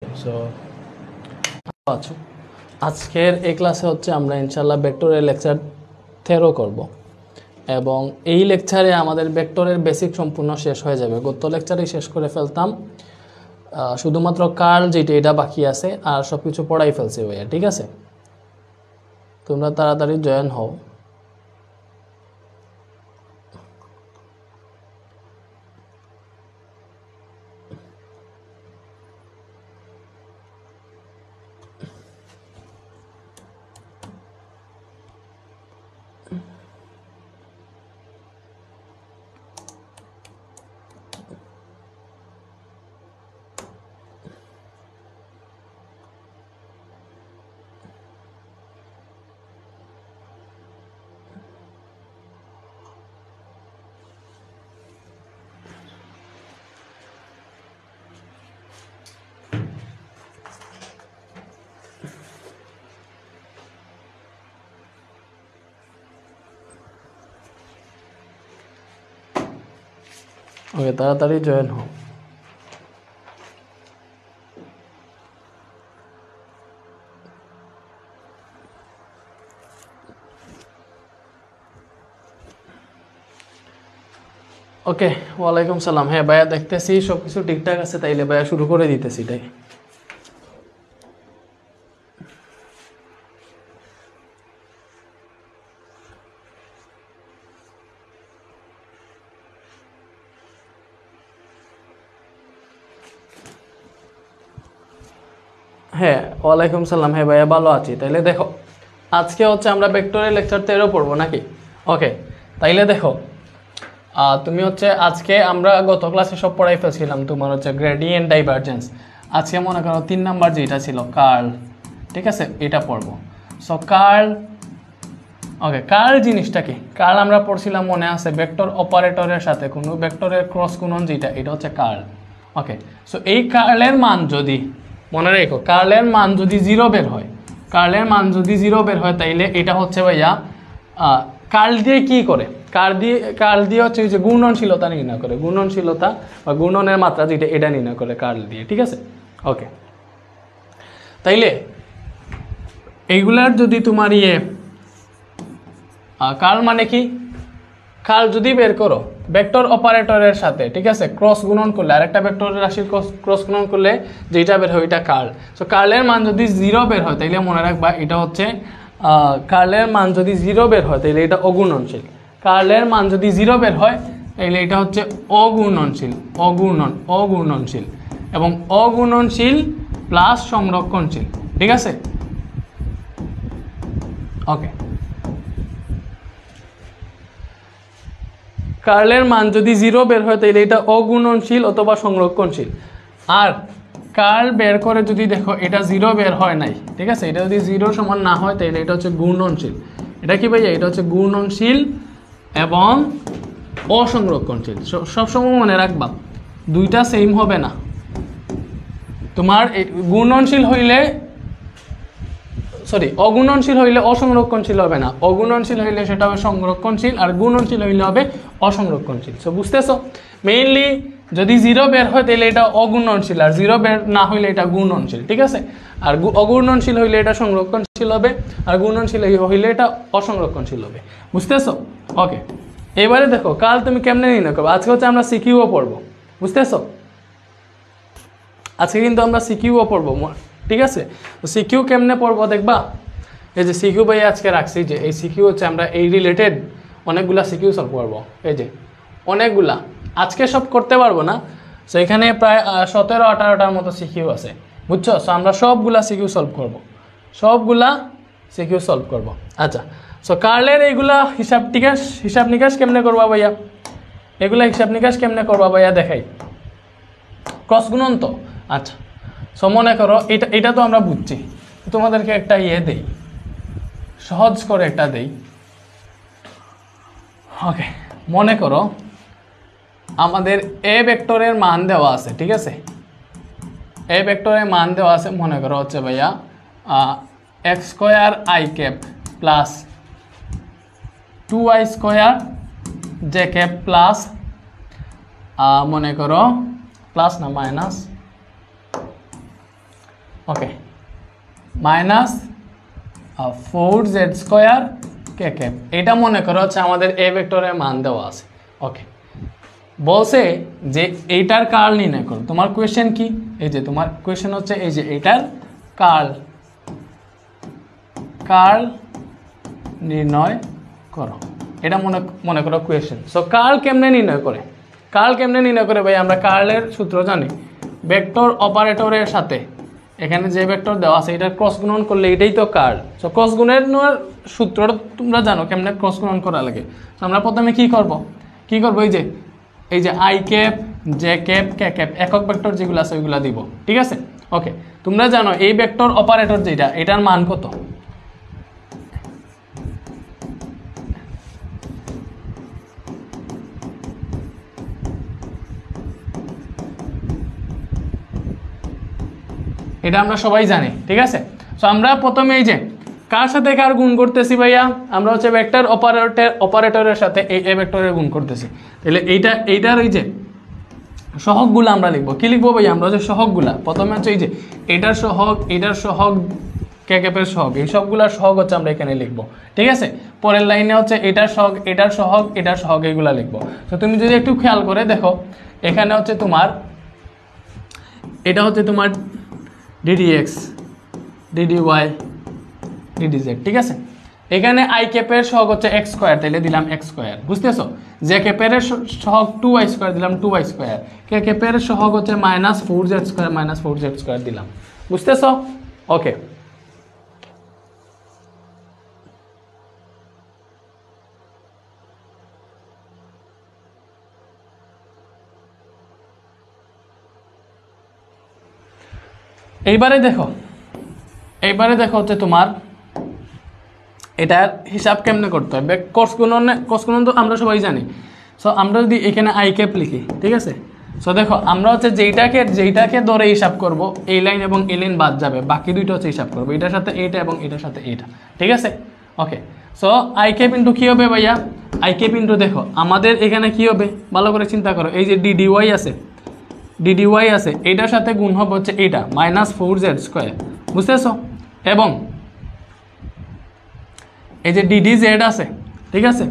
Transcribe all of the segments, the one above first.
So আচ্ছা, আজকের এই ক্লাসে হচ্ছে আমরা ইনশাআল্লাহ ভেক্টরের লেকচার 13 করব এবং এই লেকচারে আমাদের ভেক্টরের বেসিক সম্পূর্ণ শেষ হয়ে যাবে। গত লেকচারে শেষ করে ফেলতাম, শুধুমাত্র কার্ল যেটা এটা বাকি আছে, আর সব কিছু পড়াই ফেলছে ভাইয়া। ঠিক আছে, তোমরা তাড়াতাড়ি জয়েন হও। ওকে, তাড়াতাড়ি জয়েন হও। ওকে, ওয়ালাইকুম সালাম। হ্যাঁ ভাইয়া, দেখতেছি সব কিছু ঠিকঠাক আছে, তাইলে ভাইয়া শুরু করে দিতেছি। তাই হ্যাঁ, ওয়ালাইকুম সালাম। হ্যাঁ ভাইয়া, ভালো আছি। তাইলে দেখো, আজকে হচ্ছে আমরা ভেক্টরের লেকচার 13 পড়বো নাকি? ওকে, তাইলে দেখো, তুমি হচ্ছে আজকে আমরা গত ক্লাসে সব পড়াই ফেলছিলাম, তোমার হচ্ছে গ্রেডিয়েন্ট, ডাইভারজেন্স। আজকে মনে করো 3 নাম্বার যেটা ছিল কার্ল, ঠিক আছে, এটা পড়বো। সো কার্ল, ওকে, কার্ল জিনিসটা কি? কার্ল আমরা পড়ছিলাম, মনে আছে, ভেক্টর অপারেটরের সাথে কোনো ভেক্টরের ক্রস গুণন যেটা, এটা হচ্ছে কার্ল। ওকে, সো এই কার্লের মান যদি, মনে রেখো, কার্লের মান যদি 0 বের হয়, কার্লের মান যদি 0 বের হয়, তাইলে এটা হচ্ছে ভাইয়া কার্ল দিয়ে কি করে? কার্ল দিয়ে হচ্ছে যে গুণনশীলতা নির্ণয় করে, গুণনশীলতা বা গুণনের মাত্রা যেটা, এটা নির্ণয় করে কার্ল দিয়ে। ঠিক আছে, ওকে, তাইলে এইগুলার যদি তোমার কার্ল মানে কি? কার্ল যদি বের করো ভেক্টর অপারেটরের সাথে, ঠিক আছে, ক্রস গুণন করলে, আরেকটা ভেক্টর রাশির ক্রস গুণন করলে যেটা বের হয় এটা কার্ল। সো কার্লের মান যদি 0 বের হয়, তাইলে মনে রাখবা এটা হচ্ছে কার্লের মান যদি 0 বের হয়, তাইলে এটা অগুণনশীল। কার্লের মান যদি 0 বের হয়, তাইলে এটা হচ্ছে অগুণনশীল, অগুণনশীল এবং অগুণনশীল প্লাস সংরক্ষণশীল। ঠিক আছে, ওকে। কার্লের মান যদি 0 বের হয়, তাহলে এটা অগুণনশীল অথবা সংরক্ষণশীল। আর কার্ল বের করে যদি দেখো এটা 0 বের হয় নাই, ঠিক আছে, এটা যদি 0 সমান না হয়, তাহলে এটা হচ্ছে গুণনশীল। এটা কি ভাইয়া? এটা হচ্ছে গুণনশীল এবং অসংরক্ষণশীল। সবসময় মনে রাখবা, দুইটা সেম হবে না। তোমার গুণনশীল হইলে, অগুণনশীল হইলে অসংরক্ষণশীল হবে না, অগুণনশীল হইলে সেটা হবে সংরক্ষণশীল, আর গুণনশীল হইলে হবে অসংরক্ষণশীল। সো বুঝতেছো? মেইনলি যদি 0 বের হয়, তাহলে এটা অগুণনশীল, আর 0 বের না হইলে এটা গুণনশীল। ঠিক আছে, আর অগুণনশীল হইলে এটা সংরক্ষণশীল হবে, আর গুণনশীল হইলে এটা অসংরক্ষণশীল হবে। বুঝতেছো? ওকে, এবারে দেখো কাল তুমি কেমনে নির্ণয় করবে। আজকে হচ্ছে আমরা সিকিউও পড়বো, বুঝতেছো? আজকে কিন্তু আমরা সিকিউও পড়বো, ঠিক আছে। তো সিকিউ কেমনে পড়বো দেখবা। এই যে সিকিউ ভাই আজকে রাখছি, যে এই সিকিউ হচ্ছে আমরা এই রিলেটেড অনেকগুলা সিকিউ সলভ করবো। এই যে অনেকগুলা, আজকে সব করতে পারবো না। সো এখানে প্রায় 17-18টার মতো সিকিউ আছে, বুঝছো? সো আমরা সবগুলা সিকিউ সলভ করব, সবগুলা সিকিউ সলভ করব। আচ্ছা, সো কার্লের এইগুলা হিসাব নিকাশ কেমনে করবা ভাইয়া? এগুলা হিসাব নিকাশ কেমনে করবা ভাইয়া দেখাই। ক্রস গুণন তো, আচ্ছা। সো মনে করো এটা তো আমরা বুঝছি, তোমাদেরকে একটা দেই, সহজ করে একটা দেই। ওকে, মনে করো আমাদের এ ভেক্টরের মান দেওয়া আছে, ঠিক আছে, এ ভেক্টরের মান দেওয়া আছে, মনে করো হচ্ছে ভাইয়া x square i cap plus 2y square j cap plus মনে করো প্লাস না minus okay, minus 4z square K cap, এটা মনে করো হচ্ছে আমাদের এ ভেক্টরের মান দেওয়া আছে। ওকে, বলছে যে এইটার কার্ল নির্ণয় করো। তোমার কোয়েশ্চেন কি, এই যে তোমার কোয়েশ্চেন হচ্ছে এই যে এইটার কার্ল নির্ণয় করো, এটা মনে করো কোয়েশ্চেন। সো কার্ল কেমনে নির্ণয় করে, ভাই আমরা কার্লের সূত্র জানি, ভেক্টর অপারেটরের সাথে এখানে যে ভেক্টর দেওয়া আছে এটা ক্রস গুণন করলে এটাই তো কার্ল। সো ক্রস গুণের সূত্রটা তোমরা জানো কেমনে ক্রস গুণন করা লাগে। আমরা প্রথমে কি করব, এই যে I cap, J cap, K cap, একক ভেক্টর যেগুলো আছে ওইগুলো দিব। ঠিক আছে, ওকে, তোমরা জানো এই ভেক্টর অপারেটর যেটা, এটার মান কত? এটা আমরা সবাই জানি। ঠিক আছে, সো আমরা প্রথমে এই যে কার সাথে কার গুণ করতেছি ভাইয়া, আমরা হচ্ছে ভেক্টর অপারেটরের সাথে এই এ ভেক্টরের গুণ করতেছি। তাহলে এইটার এই যে সহগগুলো আমরা লিখবো। কি লিখবো ভাইয়া? আমরা হচ্ছে সহগগুলা প্রথমে হচ্ছে এই যে এটার সহগ কে ক্যাপের সহগ, এই সবগুলার সহগ হচ্ছে আমরা এখানে লিখবো। ঠিক আছে, পরের লাইনে হচ্ছে এটার সহগ এইগুলা লিখবো। তো তুমি যদি একটু খেয়াল করে দেখো, এখানে হচ্ছে এটা হচ্ছে তোমার ddx, ddy, ddz। ঠিক আছে, এখানে আই ক্যাপের সহগ হচ্ছে x স্কয়ার, তাইলে দিলাম x স্কয়ার। বুঝতেছো? যে ক্যাপের সহগ 2y স্কয়ার দিলাম 2y স্কয়ার। কে ক্যাপের সহগ হচ্ছে -4z স্কয়ার, -4z স্কয়ার দিলাম। বুঝতেছো? ওকে, এইবারে দেখো হচ্ছে তোমার এটার হিসাব কেমনে করতে হবে। কোর্স গুণন তো আমরা সবাই জানি। সো আমরা যদি এখানে আই ক্যাপ লিখি, ঠিক আছে, সো দেখো আমরা হচ্ছে যেইটাকে ধরে হিসাব করব, এই লাইন এবং এই লাইন বাদ যাবে, বাকি দুইটা হচ্ছে হিসাব করবো, এটার সাথে এইটা এবং এটার সাথে এইটা। ঠিক আছে, ওকে, সো আই ক্যাপ ইন্টু কী হবে ভাইয়া? আই ক্যাপ ইন্টু দেখো আমাদের এখানে কি হবে, ভালো করে চিন্তা করো, এই যে ডিডিওয়াই আছে, এটার সাথে গুণ হবে হচ্ছে এইটা -4z স্কয়ার। বুঝতেছো? এবং এই যে ddz আছে, ঠিক আছে,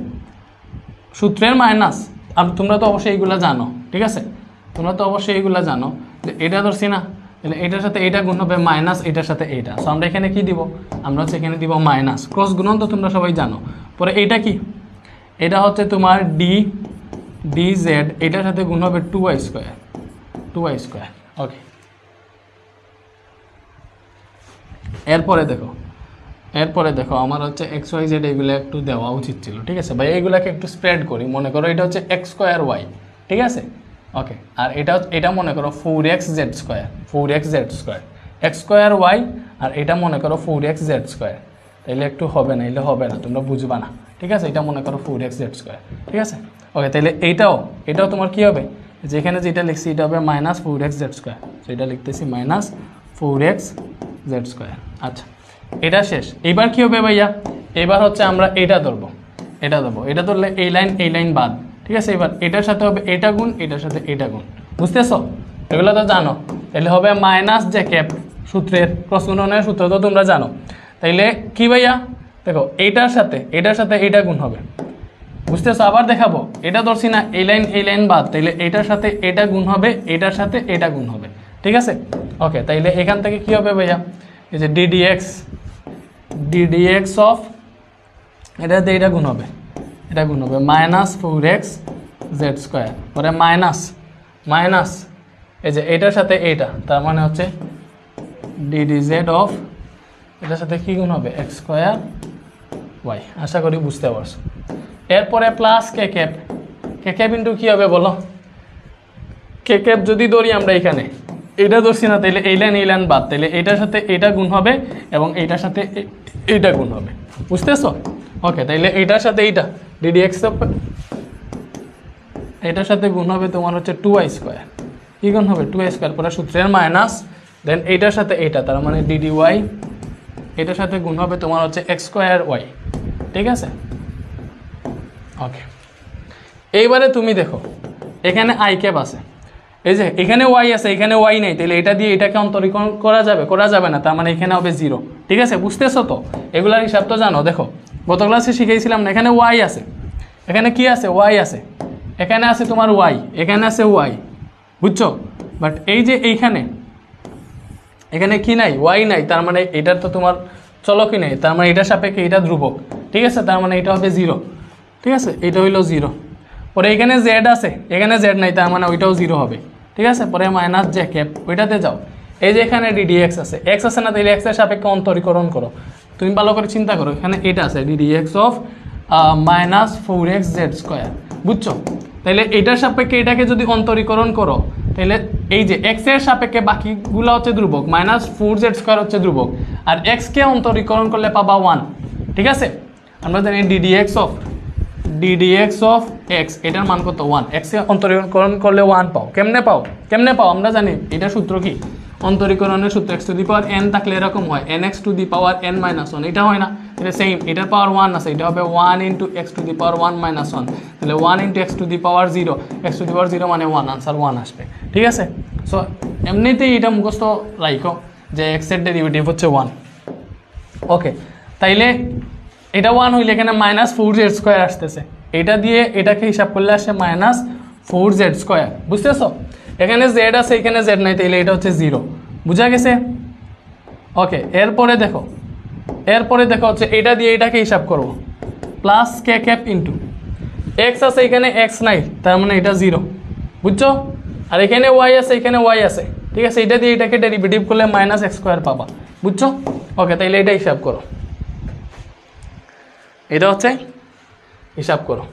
সূত্রের মাইনাস, আর তোমরা তো অবশ্যই এইগুলা জানো। ঠিক আছে, যে এটা ধরছি না, তাহলে এটার সাথে এইটা গুণ হবে মাইনাস এটার সাথে এইটা। সো আমরা এখানে কি দিব? আমরা হচ্ছে এখানে দিব মাইনাস, ক্রস গুণন তো তোমরা সবাই জানো। পরে এইটা কি? এটা হচ্ছে তোমার dz, এটার সাথে গুণ হবে 2y স্কয়ার। ওকে, এরপরে দেখো আমার হচ্ছে xyz এগুলো একটু দেওয়া উচিত ছিল। ঠিক আছে ভাই, এইগুলাকে একটু স্প্রেড করি। মনে করো এটা হচ্ছে x স্কয়ার y। ঠিক আছে, ওকে, আর এটা মনে করো 4xz square, x square y, আর এটা মনে করো 4xz স্কয়ার। তাইলে একটু হবে না, হবে না, তোমরা বুঝবা না। ঠিক আছে, এটা মনে করো 4xz স্কয়ার। ঠিক আছে, ওকে, তাহলে এটাও তোমার কি হবে? যেখানে যেটা লিখছি এটা হবে -4xz স্কয়ার। তো এটা লিখতেছি -4xz স্কয়ার। আচ্ছা, এটা শেষ। এবার কি হবে ভাইয়া? এবার হচ্ছে আমরা এটা ধরবো, এটা ধরলে এই লাইন বাদ। ঠিক আছে, এবার এটার সাথে হবে এটা গুণ, এটার সাথে এটা গুণ। বুঝতেছো? এগুলো তো জানো। তাহলে হবে মাইনাস যে ক্যাপ, সূত্রের ক্রস গুণনের সূত্র তো তোমরা জানো। তাইলে কি ভাইয়া? দেখো এটার সাথে এটা গুণ হবে। বুঝতেছো? আবার দেখাবো, এটা ধরছি না, এই লাইন বাদ, তাইলে এটার সাথে এটা গুণ হবে, এটার সাথে এটা গুণ হবে। ঠিক আছে, ওকে, তাইলে এখান থেকে কি হবে ভাইয়া? এই যে ddx অফ এটাতে এটা গুণ হবে, -4xz স্কয়ার। পরে মাইনাস এই যে এটার সাথে এইটা, তার মানে হচ্ছে ddz অফ এটার সাথে কি গুণ হবে? x square y। আশা করি বুঝতে পারছো। এরপরে প্লাস কে ক্যাপ ইন্টু কি হবে বলো? কে ক্যাপ যদি ধরি আমরা এখানে, এটা ধরছি না, তাইলে এই লাইন বাদ, তাইলে এটার সাথে এটা গুণ হবে এবং এইটার সাথে এইটা গুণ হবে। বুঝতেছো? ওকে, তাইলে এইটার সাথে এইটা ddx এটার সাথে গুণ হবে তোমার হচ্ছে 2y স্কয়ার। কি গুণ হবে? 2y square. পরে সূত্রের মাইনাস, দেন এইটার সাথে এইটা, তার মানে dy, এটার সাথে গুণ হবে তোমার হচ্ছে x স্কয়ার y। ঠিক আছে, ওকে, এইবারে তুমি দেখো এখানে আই ক্যাপ আছে, এই যে এখানে ওয়াই আছে, এখানে ওয়াই নেই, তাহলে এটা দিয়ে এটাকে অন্তরীকরণ করা যাবে? করা যাবে না, তার মানে এখানে হবে 0। ঠিক আছে, বুঝতেছো তো? এগুলার হিসাব তো জানো। দেখো গত ক্লাসে শিখেছিলাম না, এখানে ওয়াই আছে, এখানে কি আছে? ওয়াই আছে, এখানে আছে তোমার ওয়াই, এখানে আছে ওয়াই, বুঝছো? বাট এই যে এইখানে, এখানে কি নাই? ওয়াই নাই, তার মানে এটার তো তোমার চলকই নেই, তার মানে এটার সাপেক্ষে এটা ধ্রুবক। ঠিক আছে, তার মানে এটা হবে 0। ঠিক আছে, এটা হইলো 0। পরে এখানে জেড আছে, এখানে জেড নাই, তার মানে ওইটাও 0 হবে। ঠিক আছে, পরে মাইনাস জে ক্যাপ, ওইটাতে যাও। এই যে এখানে ডিডি এক্স আছে, এক্স আছে না, তাহলে এক্সের সাপেক্ষে অন্তরীকরণ করো। তুমি ভালো করে চিন্তা করো, এখানে এটা আছে DD x of minus 4xz², বুঝছো? তাহলে এটার সাপেক্ষে এটাকে যদি অন্তরীকরণ করো, তাহলে এই যে এক্স এর সাপেক্ষে বাকিগুলো হচ্ছে ধ্রুবক, মাইনাস 4z² হচ্ছে ধ্রুবক, আর এক্সকে অন্তরীকরণ করলে পাবা 1। ঠিক আছে, আমরা জানি ডিডিএক্স অফ এক্স, এটার মান কত? 1। এক্সকে অন্তরীকরণ করলে 1 পাও। কেমনে পাও আমরা জানি, এটা সূত্র কি? অন্তরীকরণের সূত্র x⁴n থাকলে এরকম হয়, nx⁻n−1, এটা হয় না? এটা সেম, এটার পাওয়ার 1 আছে, এটা হবে 1 × x⁻1−1, তাহলে 1 × x⁻0, x⁻0 মানে 1, আনসার 1 আসবে। ঠিক আছে, সো এমনিতেই এটা মুখস্থ রাখো যে x এর ডেরিভেটিভ হচ্ছে 1। ওকে, তাইলে এটা 1 হইলে এখানে -4z² আসতেছে, এটা দিয়ে এটাকে হিসাব করলে আসে -4z²। বুঝতেছো? এখানে জেড আছে, এখানে জেড নাই, তাইলে এটা হচ্ছে 0। বুঝা গেছে? ওকে, এরপরে দেখো হচ্ছে এটা দিয়ে এটাকে হিসাব করবো, প্লাস কে ক্যাপ ইন্টু এক্স আছে, এখানে এক্স নাই, তার মানে এটা 0। বুঝছো? আর এখানে ওয়াই আছে, এখানে ওয়াই আছে। ঠিক আছে, এটা দিয়ে এটাকে ডেরিভেটিভ করলে -x² পাবা। বুঝছো? ওকে, তাইলে এটা হিসাব করো, এটা হচ্ছে হিসাব করো।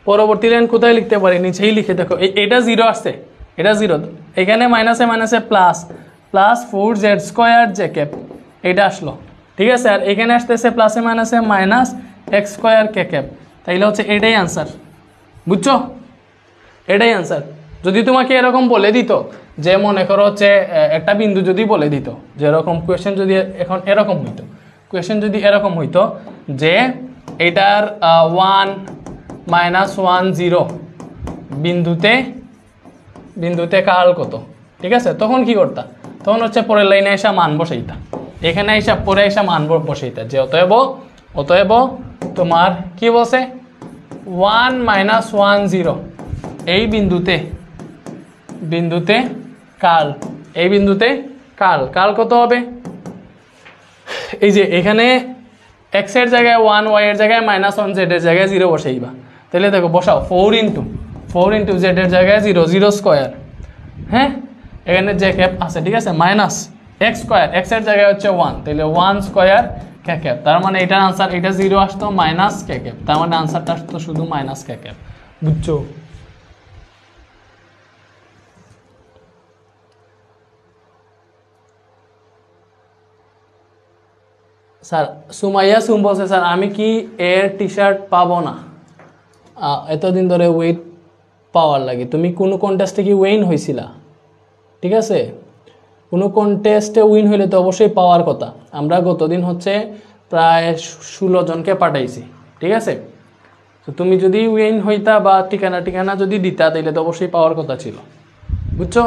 পরবর্তী লাইন কোথায় লিখতে পারি? নিচেই লিখে দেখো, এটা 0 আসছে, এটা 0, এখানে মাইনাসে মাইনাসে প্লাস 4z² জে ক্যাপ, এটা আসলো। ঠিক আছে, আর এখানে আসতেছে প্লাসে মাইনাসে -x² কে ক্যাপ, তাইলে হচ্ছে এটাই আনসার। বুঝছো? এটাই আনসার। যদি তোমাকে এরকম বলে দিত যে মনে করো হচ্ছে একটা বিন্দু যদি বলে দিত, যেরকম কোয়েশ্চেন যদি এখন এরকম হইতো, কোয়েশ্চেন যদি এরকম হইতো যে এটার 1 -1 0 বিন্দুতে কার্ল কত? ঠিক আছে, তখন কি করতা? তখন হচ্ছে পরের লাইনে এসে মান বসাইতা, এখানে এসে পরে এসে মান বসাইতা যে অতএব তোমার কি বলছে 1 -1 0 এই বিন্দুতে কার্ল, এই বিন্দুতে কার্ল কত হবে? এই যে এখানে x এর জায়গায় 1, y এর জায়গায় -1, z এর জায়গায় 0 বসাইবা। তাহলে দেখো বসাও 4 × z এর জায়গায় 0² হ্যাঁ, এখানে যে ক্যাপ আছে। ঠিক আছে, -x², x এর জায়গায় হচ্ছে 1, তাহলে 1² কে ক্যাপ, তার মানে এটার আনসার, এটা 0 আসতো -কে ক্যাপ, তার মানে আনসারটা আসতো শুধু -কে ক্যাপ। বুঝছো? স্যার সুমাইয়া বলছে, স্যার আমি কি এর টি-শার্ট পাবো না? এতদিন ধরে ওয়েট পাওয়ার লাগে, তুমি কোনো কন্টেস্টে কি উইন হয়েছিলা? ঠিক আছে, কোনো কন্টেস্টে উইন হইলে তো অবশ্যই পাওয়ার কথা। আমরা গতদিন হচ্ছে প্রায় 16 জনকে পাঠাইছি। ঠিক আছে, তো তুমি যদি উইন হইতা বা ঠিকানা যদি দিতা, তাইলে তো অবশ্যই পাওয়ার কথা ছিল। বুঝছো?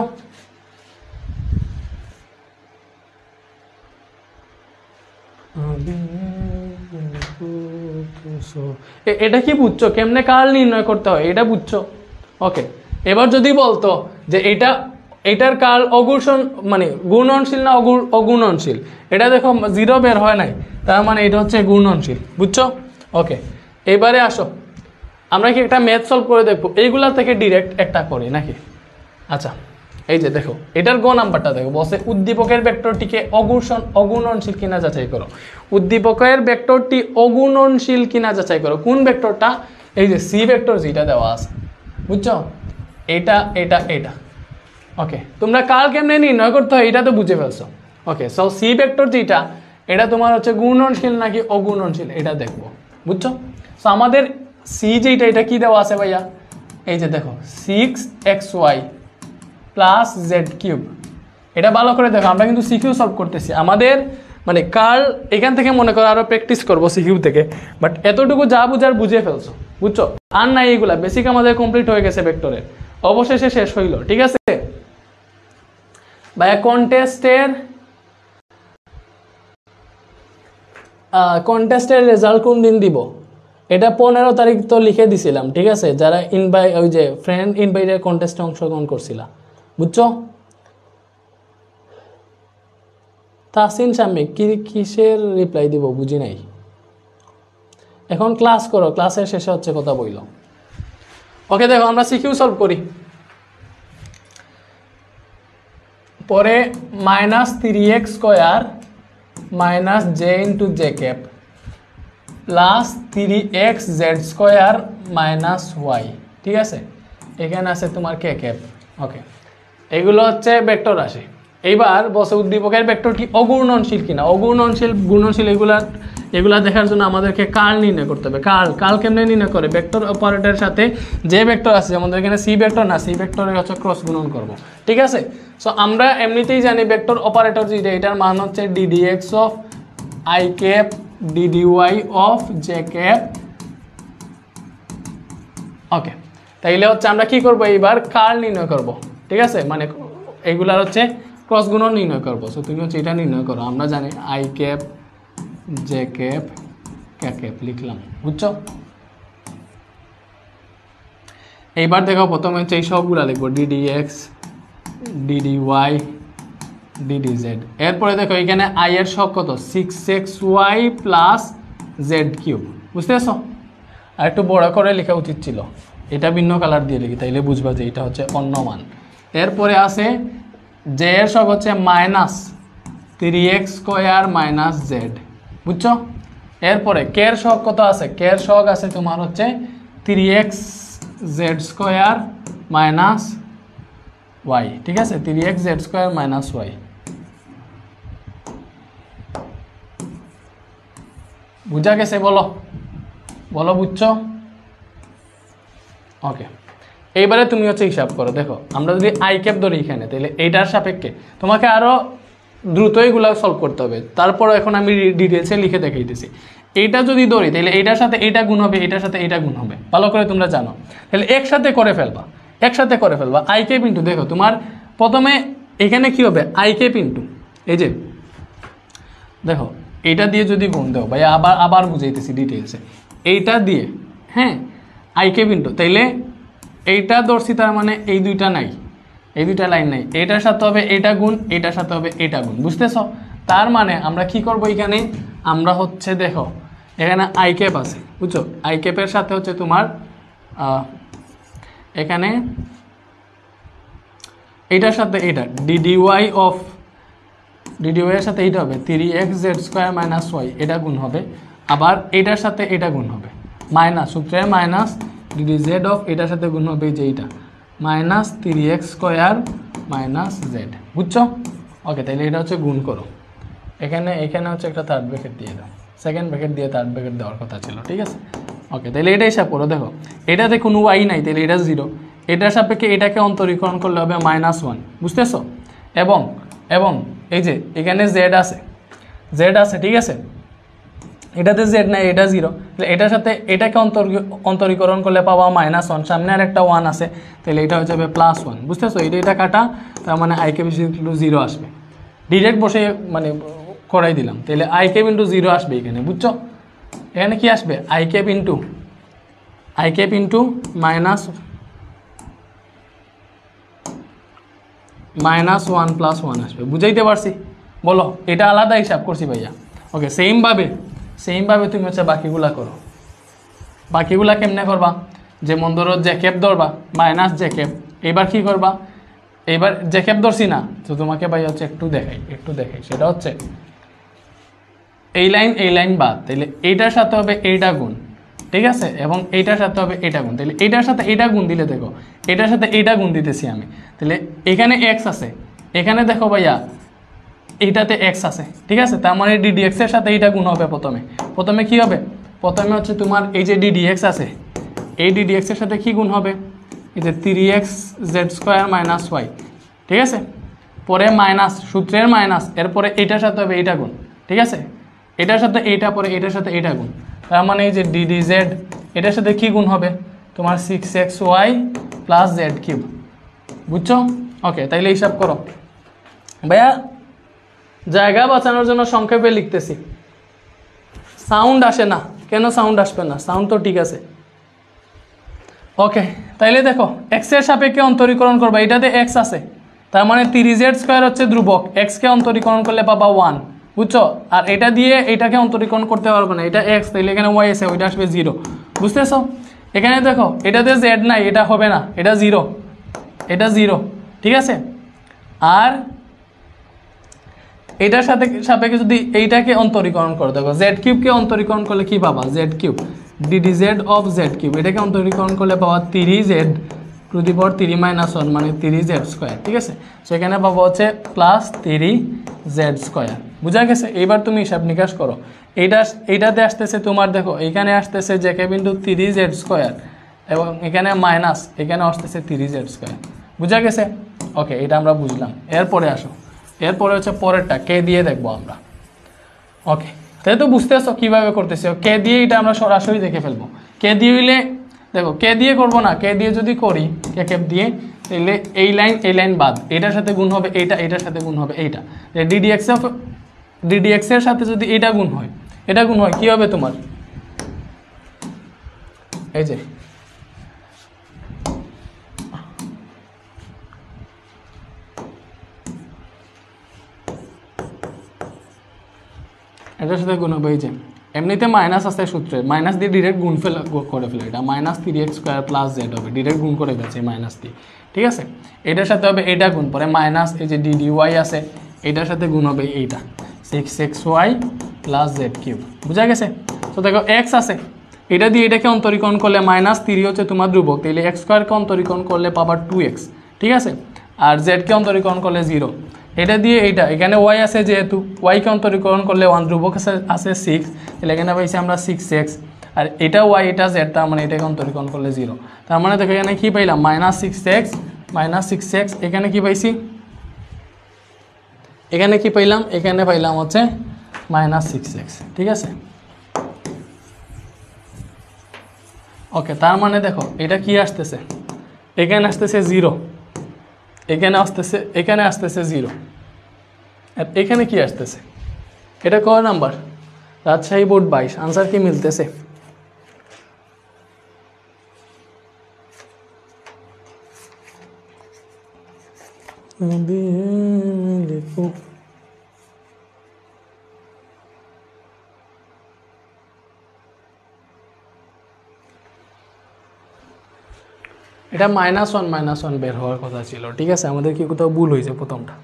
এটা কি বুঝছো কেমনে কার্ল নির্ণয় করতে হয়? এটা বুঝছো? ওকে, এবার যদি বলতো যে এটার কার্ল মানে গুণনশীল না অগুণনশীল, এটা দেখো 0 বের হয় নাই, তার মানে এটা হচ্ছে গুণনশীল। বুঝছো? ওকে, এবারে আসো, আমরা কি একটা ম্যাথ সলভ করে দেখবো, এইগুলা থেকে ডিরেক্ট একটা করি নাকি? আচ্ছা, এই যে দেখো এটার গ নাম্বারটা দেখো, বলছে উদ্দীপকের ভেক্টরটিকে অগুণনশীল কিনা যাচাই করো। উদ্দীপকের ভেক্টরটি অগুণনশীল কিনা যাচাই করো। কোন ভেক্টরটা? এই যে সি ভেক্টর যেটা দেওয়া আছে। বুঝছো? এটা ওকে, তোমরা কাল কেমনে নির্ণয় করতে হয় এটা তো বুঝে ফেলছো। ওকে, সো সি ভেক্টর যেটা, এটা তোমার হচ্ছে গুণনশীল নাকি অগুণনশীল এটা দেখবো। বুঝছো? সো আমাদের সি যেটা, এটা কি দেওয়া আছে ভাইয়া? এই যে দেখো 6xy + z³ এটা ভালো করে দেখো, আমরা কিন্তু সিকিউ সলভ করতেছি। আমাদের মানে কার্ল এখান থেকে মনে করো আরো প্র্যাকটিস করবো সিকিউ থেকে, বাট এতটুকু যা বুঝার বুঝে ফেলছো। বুঝছো? আর নাই, এগুলা বেসিক আমাদের কমপ্লিট হয়ে গেছে ভেক্টরের। অবশেষে শেষ হইল, ঠিক আছে ভাইয়া। কন্টেস্টের রেজাল্ট কোন দিন দিব? এটা 15 তারিখ তো লিখে দিছিলাম, ঠিক আছে, যারা ওই যে ফ্রেন্ড ইনভাইটেড কন্টেস্টে অংশগ্রহণ করছিলা, বুঝছো? তাসিন শাম্মী কিসের রিপ্লাই দিব বুঝি নাই। এখন ক্লাস করো, ক্লাসের শেষে হচ্ছে কথা বইল। ওকে দেখো আমরা সিকিউ সলভ করি। পরে -3x square minus J into J cap plus 3x Z square minus Y, ঠিক আছে, এখানে আছে তোমার কে ক্যাপ। ওকে, এগুলো হচ্ছে ভেক্টর রাশি। এইবার বসে উদ্দীপকের ভেক্টর কি অগুণনশীল কিনা, অগুণনশীল গুণনশীল এগুলা দেখার জন্য আমাদেরকে কার্ল নির্ণয় করতে হবে। কার্ল কেমনে নির্ণয় করে? ভেক্টর অপারেটরের সাথে যে ভেক্টর আছে, আমাদের এখানে সি ভেক্টর না, সি ভেক্টরের হচ্ছে ক্রস গুণন করব, ঠিক আছে। সো আমরা এমনিতেই জানি ভেক্টর অপারেটর যেটা, এটার মান হচ্ছে ddx of I cap ddy of J cap. Okay, তাইলে হচ্ছে আমরা কি করব, এইবার কার্ল নির্ণয় করব, ঠিক আছে, মানে এইগুলার হচ্ছে ক্রস গুণন নির্ণয় করব। সো তুমি হচ্ছে এটা নির্ণয় করো। আমরা জানি I cap J cap K cap লিখলাম, বুঝছো? এইবার দেখো প্রথমে হচ্ছে এই সবগুলা লিখবো ddx ddy ddz। এরপরে দেখো এখানে আই এর সব কত 6xy প্লাস জেড কিউব, বুঝতে পারছো? আর একটু বড় করে লেখা উচিত ছিল, এটা ভিন্ন কালার দিয়ে লিখি, তাইলে বুঝবা যে এটা হচ্ছে অন্য মান। এরপরে আছে জে এর সব হচ্ছে -3x স্কয়ার মাইনাস জেড, বুঝছো? এরপরে কে এর সহগ কত আছে? কে এর সহগ আছে তোমার হচ্ছে 3x Z square minus Y, ঠিক আছে, 3x Z square minus Y. বুঝা গেছে? বলো বলো, বুঝছো? ওকে, এইবারে তুমি হচ্ছে হিসাব করো। দেখো আমরা যদি আই ক্যাপ ধরি এখানে, তাহলে এইটার সাপেক্ষে তোমাকে আরো দ্রুত এগুলো সলভ করতে হবে। তারপর এখন আমি ডিটেলসে লিখে দেখাইতেছি। এইটা যদি ধরি তাহলে এইটার সাথে এইটা গুণ হবে, এইটার সাথে এইটা গুণ হবে, ভালো করে তোমরা জানো। তাহলে একসাথে করে ফেলবা আই ক্যাপ ইন্টু, দেখো তোমার প্রথমে এখানে কি হবে আই ক্যাপ ইন্টু, এই যে দেখো এইটা দিয়ে যদি গুণ দাও ভাই, আবার বুঝাইতেছি ডিটেলসে, এইটা দিয়ে, হ্যাঁ, আই ক্যাপ ইন্টু, তাইলে এইটা ধরছি, তার মানে এই দুইটা নাই, এই দুইটা লাইন নাই, এটার সাথে হবে এটা গুণ, এটার সাথে হবে এটা গুণ, বুঝতেছ? তার মানে আমরা কি করব এখানে, আমরা হচ্ছে দেখো এখানে আই ক্যাপ আছে, বুঝছো? আই ক্যাপের সাথে হচ্ছে তোমার এখানে এইটার সাথে এইটা ডিডিওয়াই এর সাথে এইটা হবে 3x Z square minus Y, এটা গুণ হবে, আবার এটার সাথে এটা গুণ হবে, মাইনাস সূত্রের মাইনাস ddz অফ এটার সাথে গুণ হবে যে এইটা minus 3x square minus Z, বুঝছো? ওকে, তাহলে এটা হচ্ছে গুণ করো। এখানে হচ্ছে একটা থার্ড ব্র্যাকেট দিয়ে দাও, সেকেন্ড ব্র্যাকেট দিয়ে থার্ড ব্র্যাকেট দেওয়ার কথা ছিল, ঠিক আছে? ওকে, তাহলে এটা হিসাব করো। দেখো এটাতে কোনো ওয়াই নাই, তাহলে এটা 0, এটার সাপেক্ষে এটাকে অন্তরীকরণ করলে হবে -1, বুঝতেছো? এবং এই যে এখানে জেড আছে, ঠিক আছে, এটাতে জেড নাই, এটা 0, তাহলে এটার সাথে এটাকে অন্তরীকরণ করলে পাবা -1, সামনে আর একটা 1 আছে, তাহলে এটা হয়ে যাবে +1, বুঝতেছো? এটা কাটা, তার মানে আই ক্যাপ ইন্টু 0 আসবে, ডিরেক্ট বসে মানে করাই দিলাম, তাহলে আই ক্যাপ ইন্টু 0 আসবে এখানে, বুঝছো? এখানে কি আসবে আই ক্যাপ ইন্টু -1 + 1 আসবে, বুঝাইতে পারছি? বলো, এটা আলাদা হিসাব করছি ভাইয়া। ওকে, সেমভাবে তুমি হচ্ছে বাকিগুলা করো। বাকিগুলা কেমনে করবা? যেমন ধরো জ্যাকেপ ধরবা, মাইনাস জ্যাকেপ, এবার কি করবা? এবার জ্যাকেপ ধরছি না, তো তোমাকে ভাই হচ্ছে একটু দেখাই, সেটা হচ্ছে এই লাইন বাদ, তাহলে এইটার সাথে হবে এইটা গুণ, ঠিক আছে, এবং এইটার সাথে হবে এটা গুণ, তাহলে এইটার সাথে এইটা গুণ দিলে দেখো এটার সাথে এইটা গুণ দিতেছি আমি, তাহলে এখানে x আছে, এখানে দেখো ভাইয়া এইটাতে x আছে, ঠিক আছে, তার মানে ddx এর সাথে এইটা গুণ হবে। প্রথমে কি হবে? প্রথমে হচ্ছে তোমার এই যে ddx আছে, এই ddx এর সাথে কি গুণ হবে? এই যে 3x Z square minus Y, ঠিক আছে, পরে মাইনাস সূত্রের মাইনাস, এরপরে এইটার সাথে হবে এইটা গুণ, ঠিক আছে, এটার সাথে এইটা, পরে এটার সাথে এইটা গুণ, তার মানে এই যে ddz এটার সাথে কি গুণ হবে? তোমার 6xy প্লাস জেড কিউব। বুঝছো? ওকে, তাইলে হিসাব করো ভাইয়া। জায়গা বাঁচানোর জন্য সংক্ষেপে লিখতেছি। সাউন্ড আসে না কেন? সাউন্ড আসবে না, সাউন্ড তো ঠিক আছে। ওকে, তাইলে দেখো এক্স এর সাপেক্ষে অন্তরীকরণ করবা, এটাতে এক্স আছে, তার মানে 3z² হচ্ছে ধ্রুবক, এক্সকে অন্তরীকরণ করলে পাবা 1। বুঝছো? আর এটা দিয়ে এটাকে অন্তরীকরণ করতে পারবে না, এটা এক্স, তাইলে এখানে ওয়াই আছে, ওইটা আসবে 0। বুঝতেছো? এখানে দেখো এটাতে জেড নাই, এটা হবে না, এটা 0, এটা 0, ঠিক আছে। আর এটার সাথে সাপেক্ষে যদি এইটাকে অন্তরীকরণ করো, দেখো জেড কিউবকে অন্তরীকরণ করলে কি পাবা? Z cube ddz of Z cube, এটাকে অন্তরীকরণ করলে পাবা 3z টু দি পাওয়ার 3 - 1 মানে 3z², ঠিক আছে। সো এখানে পাবো হচ্ছে প্লাস 3z²। বুঝা গেছে? এইবার তুমি হিসাব নিকাশ করো, এইটাতে আসতেছে তোমার, দেখো এখানে আসতেছে জ্যাকব ইন্টু 3z² এবং এখানে মাইনাস, এখানে আসতেছে 3z²। বুঝা গেছে? ওকে, এটা আমরা বুঝলাম। এরপরে আসো, এরপরে হচ্ছে পরেরটা কে দিয়ে দেখবো আমরা। ওকে, তাই তো বুঝতেছো কীভাবে করতেছি। কে দিয়ে এটা আমরা সরাসরি দেখে ফেলবো। কে দিয়ে হইলে দেখো, কে দিয়ে করবো না, কে দিয়ে যদি করি, কে ক্যাপ দিয়ে, তাহলে এই লাইন বাদ, এটার সাথে গুণ হবে এইটা, এটার সাথে গুণ হবে এইটা। ডিডিএক্স এর সাথে যদি এটা গুণ হয়, এটা গুণ হয়, কি হবে তোমার? এই যে এটার সাথে গুণ হবে, এই যে এমনিতে মাইনাস আছে সূত্রে, মাইনাস দিয়ে ডিরেক্ট গুণ করে ফেলে, এটা মাইনাস 3x² প্লাস জেড হবে, ডিরেক্ট গুণ করে ফেলছে মাইনাস দিয়ে, ঠিক আছে। এটার সাথে হবে এটা গুণ, পরে মাইনাস এই যে ডিডিওয়াই আছে, এটার সাথে গুণ হবে এইটা 6xy প্লাস জেড কিউব। বুঝা গেছে? তো দেখো এক্স আছে, এটা দিয়ে এটাকে অন্তরীকরণ করলে -3 হচ্ছে তোমার ধ্রুবক, তাহলে x²কে অন্তরীকরণ করলে পাবা 2x, ঠিক আছে। আর জেডকে অন্তরীকরণ করলে 0, এটা দিয়ে এইটা, এখানে ওয়াই আছে যেহেতু, ওয়াইকে অন্তরীকরণ করলে 1, ধ্রুবক আছে 6, তাহলে এখানে পাইছি আমরা 6x। আর এটা ওয়াই, এটা জেড, তার মানে এটাকে অন্তরীকরণ করলে 0। তার মানে দেখো এখানে কি পাইলাম? -6x, এখানে কি পাইছি? এখানে কি পাইলাম? এখানে পাইলাম হচ্ছে -6x, ঠিক আছে। ওকে, তার মানে দেখো এটা কি আসতেছে, এখানে আসতেছে 0, এখানে আসতেছে 0, আর এখানে কি আসতেছে? এটা কয় নাম্বার? রাজশাহী বোর্ড 22। আনসার কি মিলতেছে? এটা -1 বের হওয়ার কথা ছিল, ঠিক আছে। আমাদের কি কোথাও ভুল হয়েছে প্রথমটা।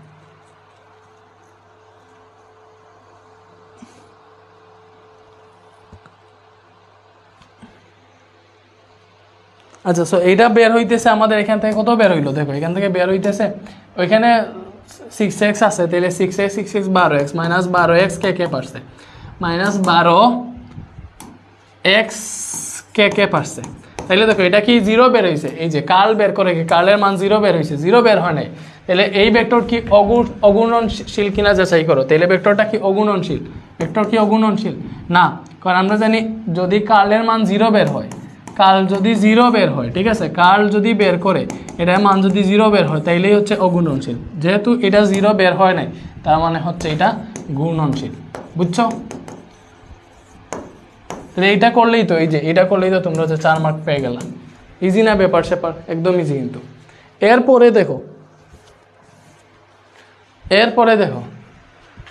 আচ্ছা, সো এইটা বের হইতেছে আমাদের এখান থেকে, কত বের হইলো? দেখো এখান থেকে বের হইতেছে, ওইখানে 6x আছে, তাহলে 6x 12x, -12x কে পারছে, -12x কে পারছে। তাহলে দেখো এটা কি 0 বের হয়েছে, এই যে কার্ল বের করে, কার্লের মান 0 বের হয়েছে, 0 বের হয় নাই। তাহলে এই ভেক্টর কি অগুণনশীল কিনা যাচাই করো। তাহলে ভেক্টরটা কি অগুণনশীল? ভেক্টর কি অগুণনশীল? না, কারণ আমরা জানি যদি কার্লের মান 0 বের হয়, কার্ল যদি 0 বের হয়, ঠিক আছে, কার্ল যদি বের করে এটার মান যদি 0 বের হয়, তাইলেই হচ্ছে অগুণনশীল। যেহেতু এটা 0 বের হয় নাই, তার মানে হচ্ছে এটা গুণনশীল। বুঝছো? তাহলে এইটা করলেই তো, এই যে এটা করলেই তো তোমরা হচ্ছে 4 মার্ক পেয়ে গেলাম। ইজি না ব্যাপার স্যাপার? একদম ইজি কিন্তু। এরপরে দেখো,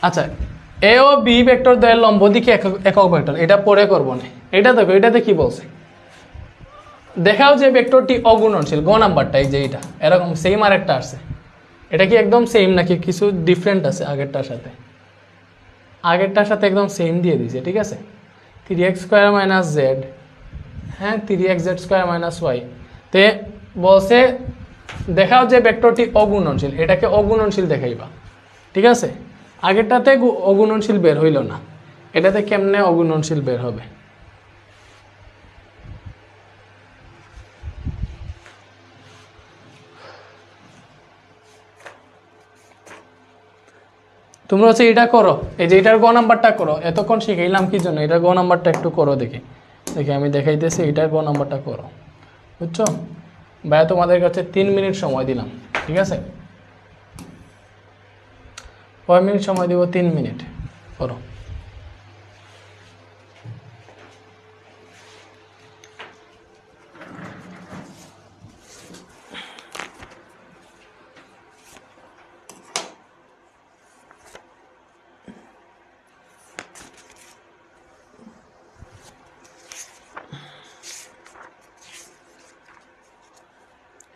আচ্ছা, এ ও বি ভেক্টর দ্বয়ের লম্ব দিকে একক ভেক্টর, এটা পরে করবো না। এটা দেখো, এটাতে কি বলছে, দেখাও যে ভেক্টরটি অগুণনশীল, গ নাম্বারটা, এই যে এইটা এরকম সেম আর একটা আসছে, এটা কি একদম সেম নাকি কিছু ডিফারেন্ট আছে আগেরটার সাথে? আগেরটার সাথে একদম সেম দিয়ে দিয়েছে, ঠিক আছে। 3x² - z, হ্যাঁ 3xz² - y, তে বলছে দেখাও যে ভেক্টরটি অগুণনশীল, এটাকে অগুণনশীল দেখাইবা, ঠিক আছে। আগেরটাতে অগুণনশীল বের হইল না, এটাতে কেমনে অগুণনশীল বের হবে? তোমরা হচ্ছে এটা করো, এই যে এটার গ নাম্বারটা করো, এতক্ষণ শিখাইলাম কি জন্য, এটার গ নাম্বারটা একটু করো দেখি, আমি দেখাইতেছি, এটার গ নাম্বারটা করো, বুঝছো? ভাইয়া তোমাদের কাছে 3 মিনিট সময় দিলাম, ঠিক আছে? কয় মিনিট সময় দিব? 3 মিনিট। করো।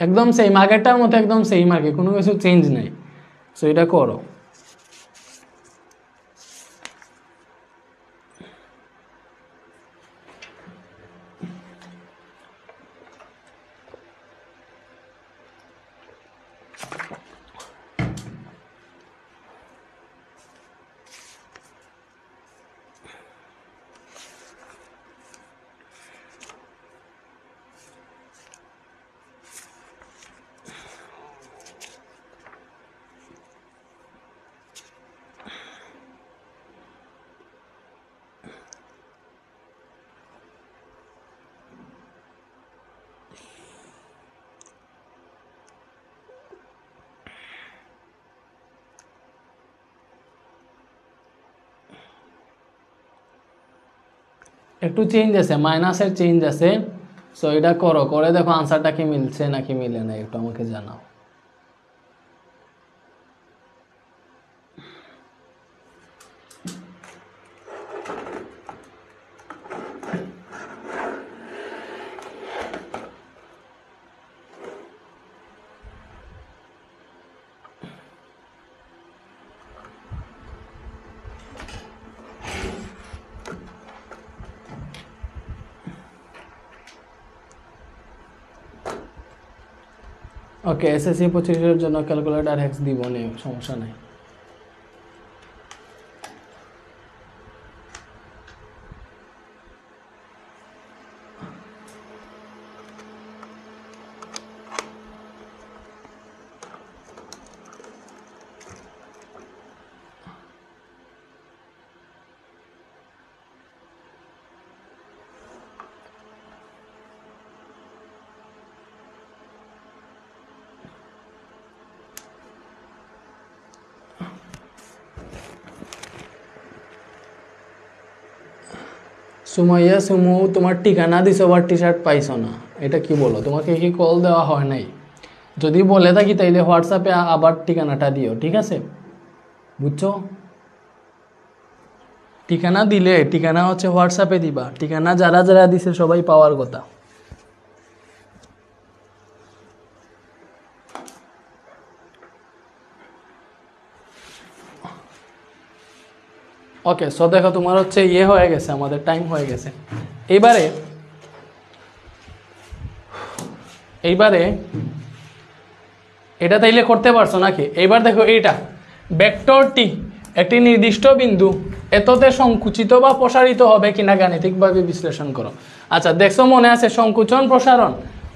একদম সেম আগেরটার মতো, একদম সেম আগে, কোনো কিছু চেঞ্জ নাই। সো এটা করো। একটু চেঞ্জ আছে, মাইনাসের চেঞ্জ আছে। সো এটা করো, করে দেখো আনসারটা কি মিলছে নাকি মিলে না, একটু আমাকে জানাও। ওকে, এসএসসি 25-এর জন্য ক্যালকুলেটর হেক্স দিব, নেই সমস্যা নেই। সুমাইয়া সুমু, তোমার ঠিকানা দিছো আবার টি শার্ট পাইছো না, এটা কি বলো? তোমাকে কি কল দেওয়া হয় নাই? যদি বলে থাকি তাইলে হোয়াটসঅ্যাপে আবার ঠিকানাটা দিও, ঠিক আছে? বুঝছো? ঠিকানা দিলে ঠিকানা হচ্ছে হোয়াটসঅ্যাপে দিবা, ঠিকানা যারা যারা দিছে সবাই পাওয়ার কথা। ওকে, সো দেখো তোমার হচ্ছে ইয়ে হয়ে গেছে, আমাদের টাইম হয়ে গেছে। এইবারে এটা তাইলে করতে পারছো নাকি? এইবার দেখো এইটা ভেক্টরটি একটি নির্দিষ্ট বিন্দু এততে সংকুচিত বা প্রসারিত হবে কিনা গাণিতিকভাবে বিশ্লেষণ করো। আচ্ছা দেখছো, মনে আছে সংকুচন প্রসারণ,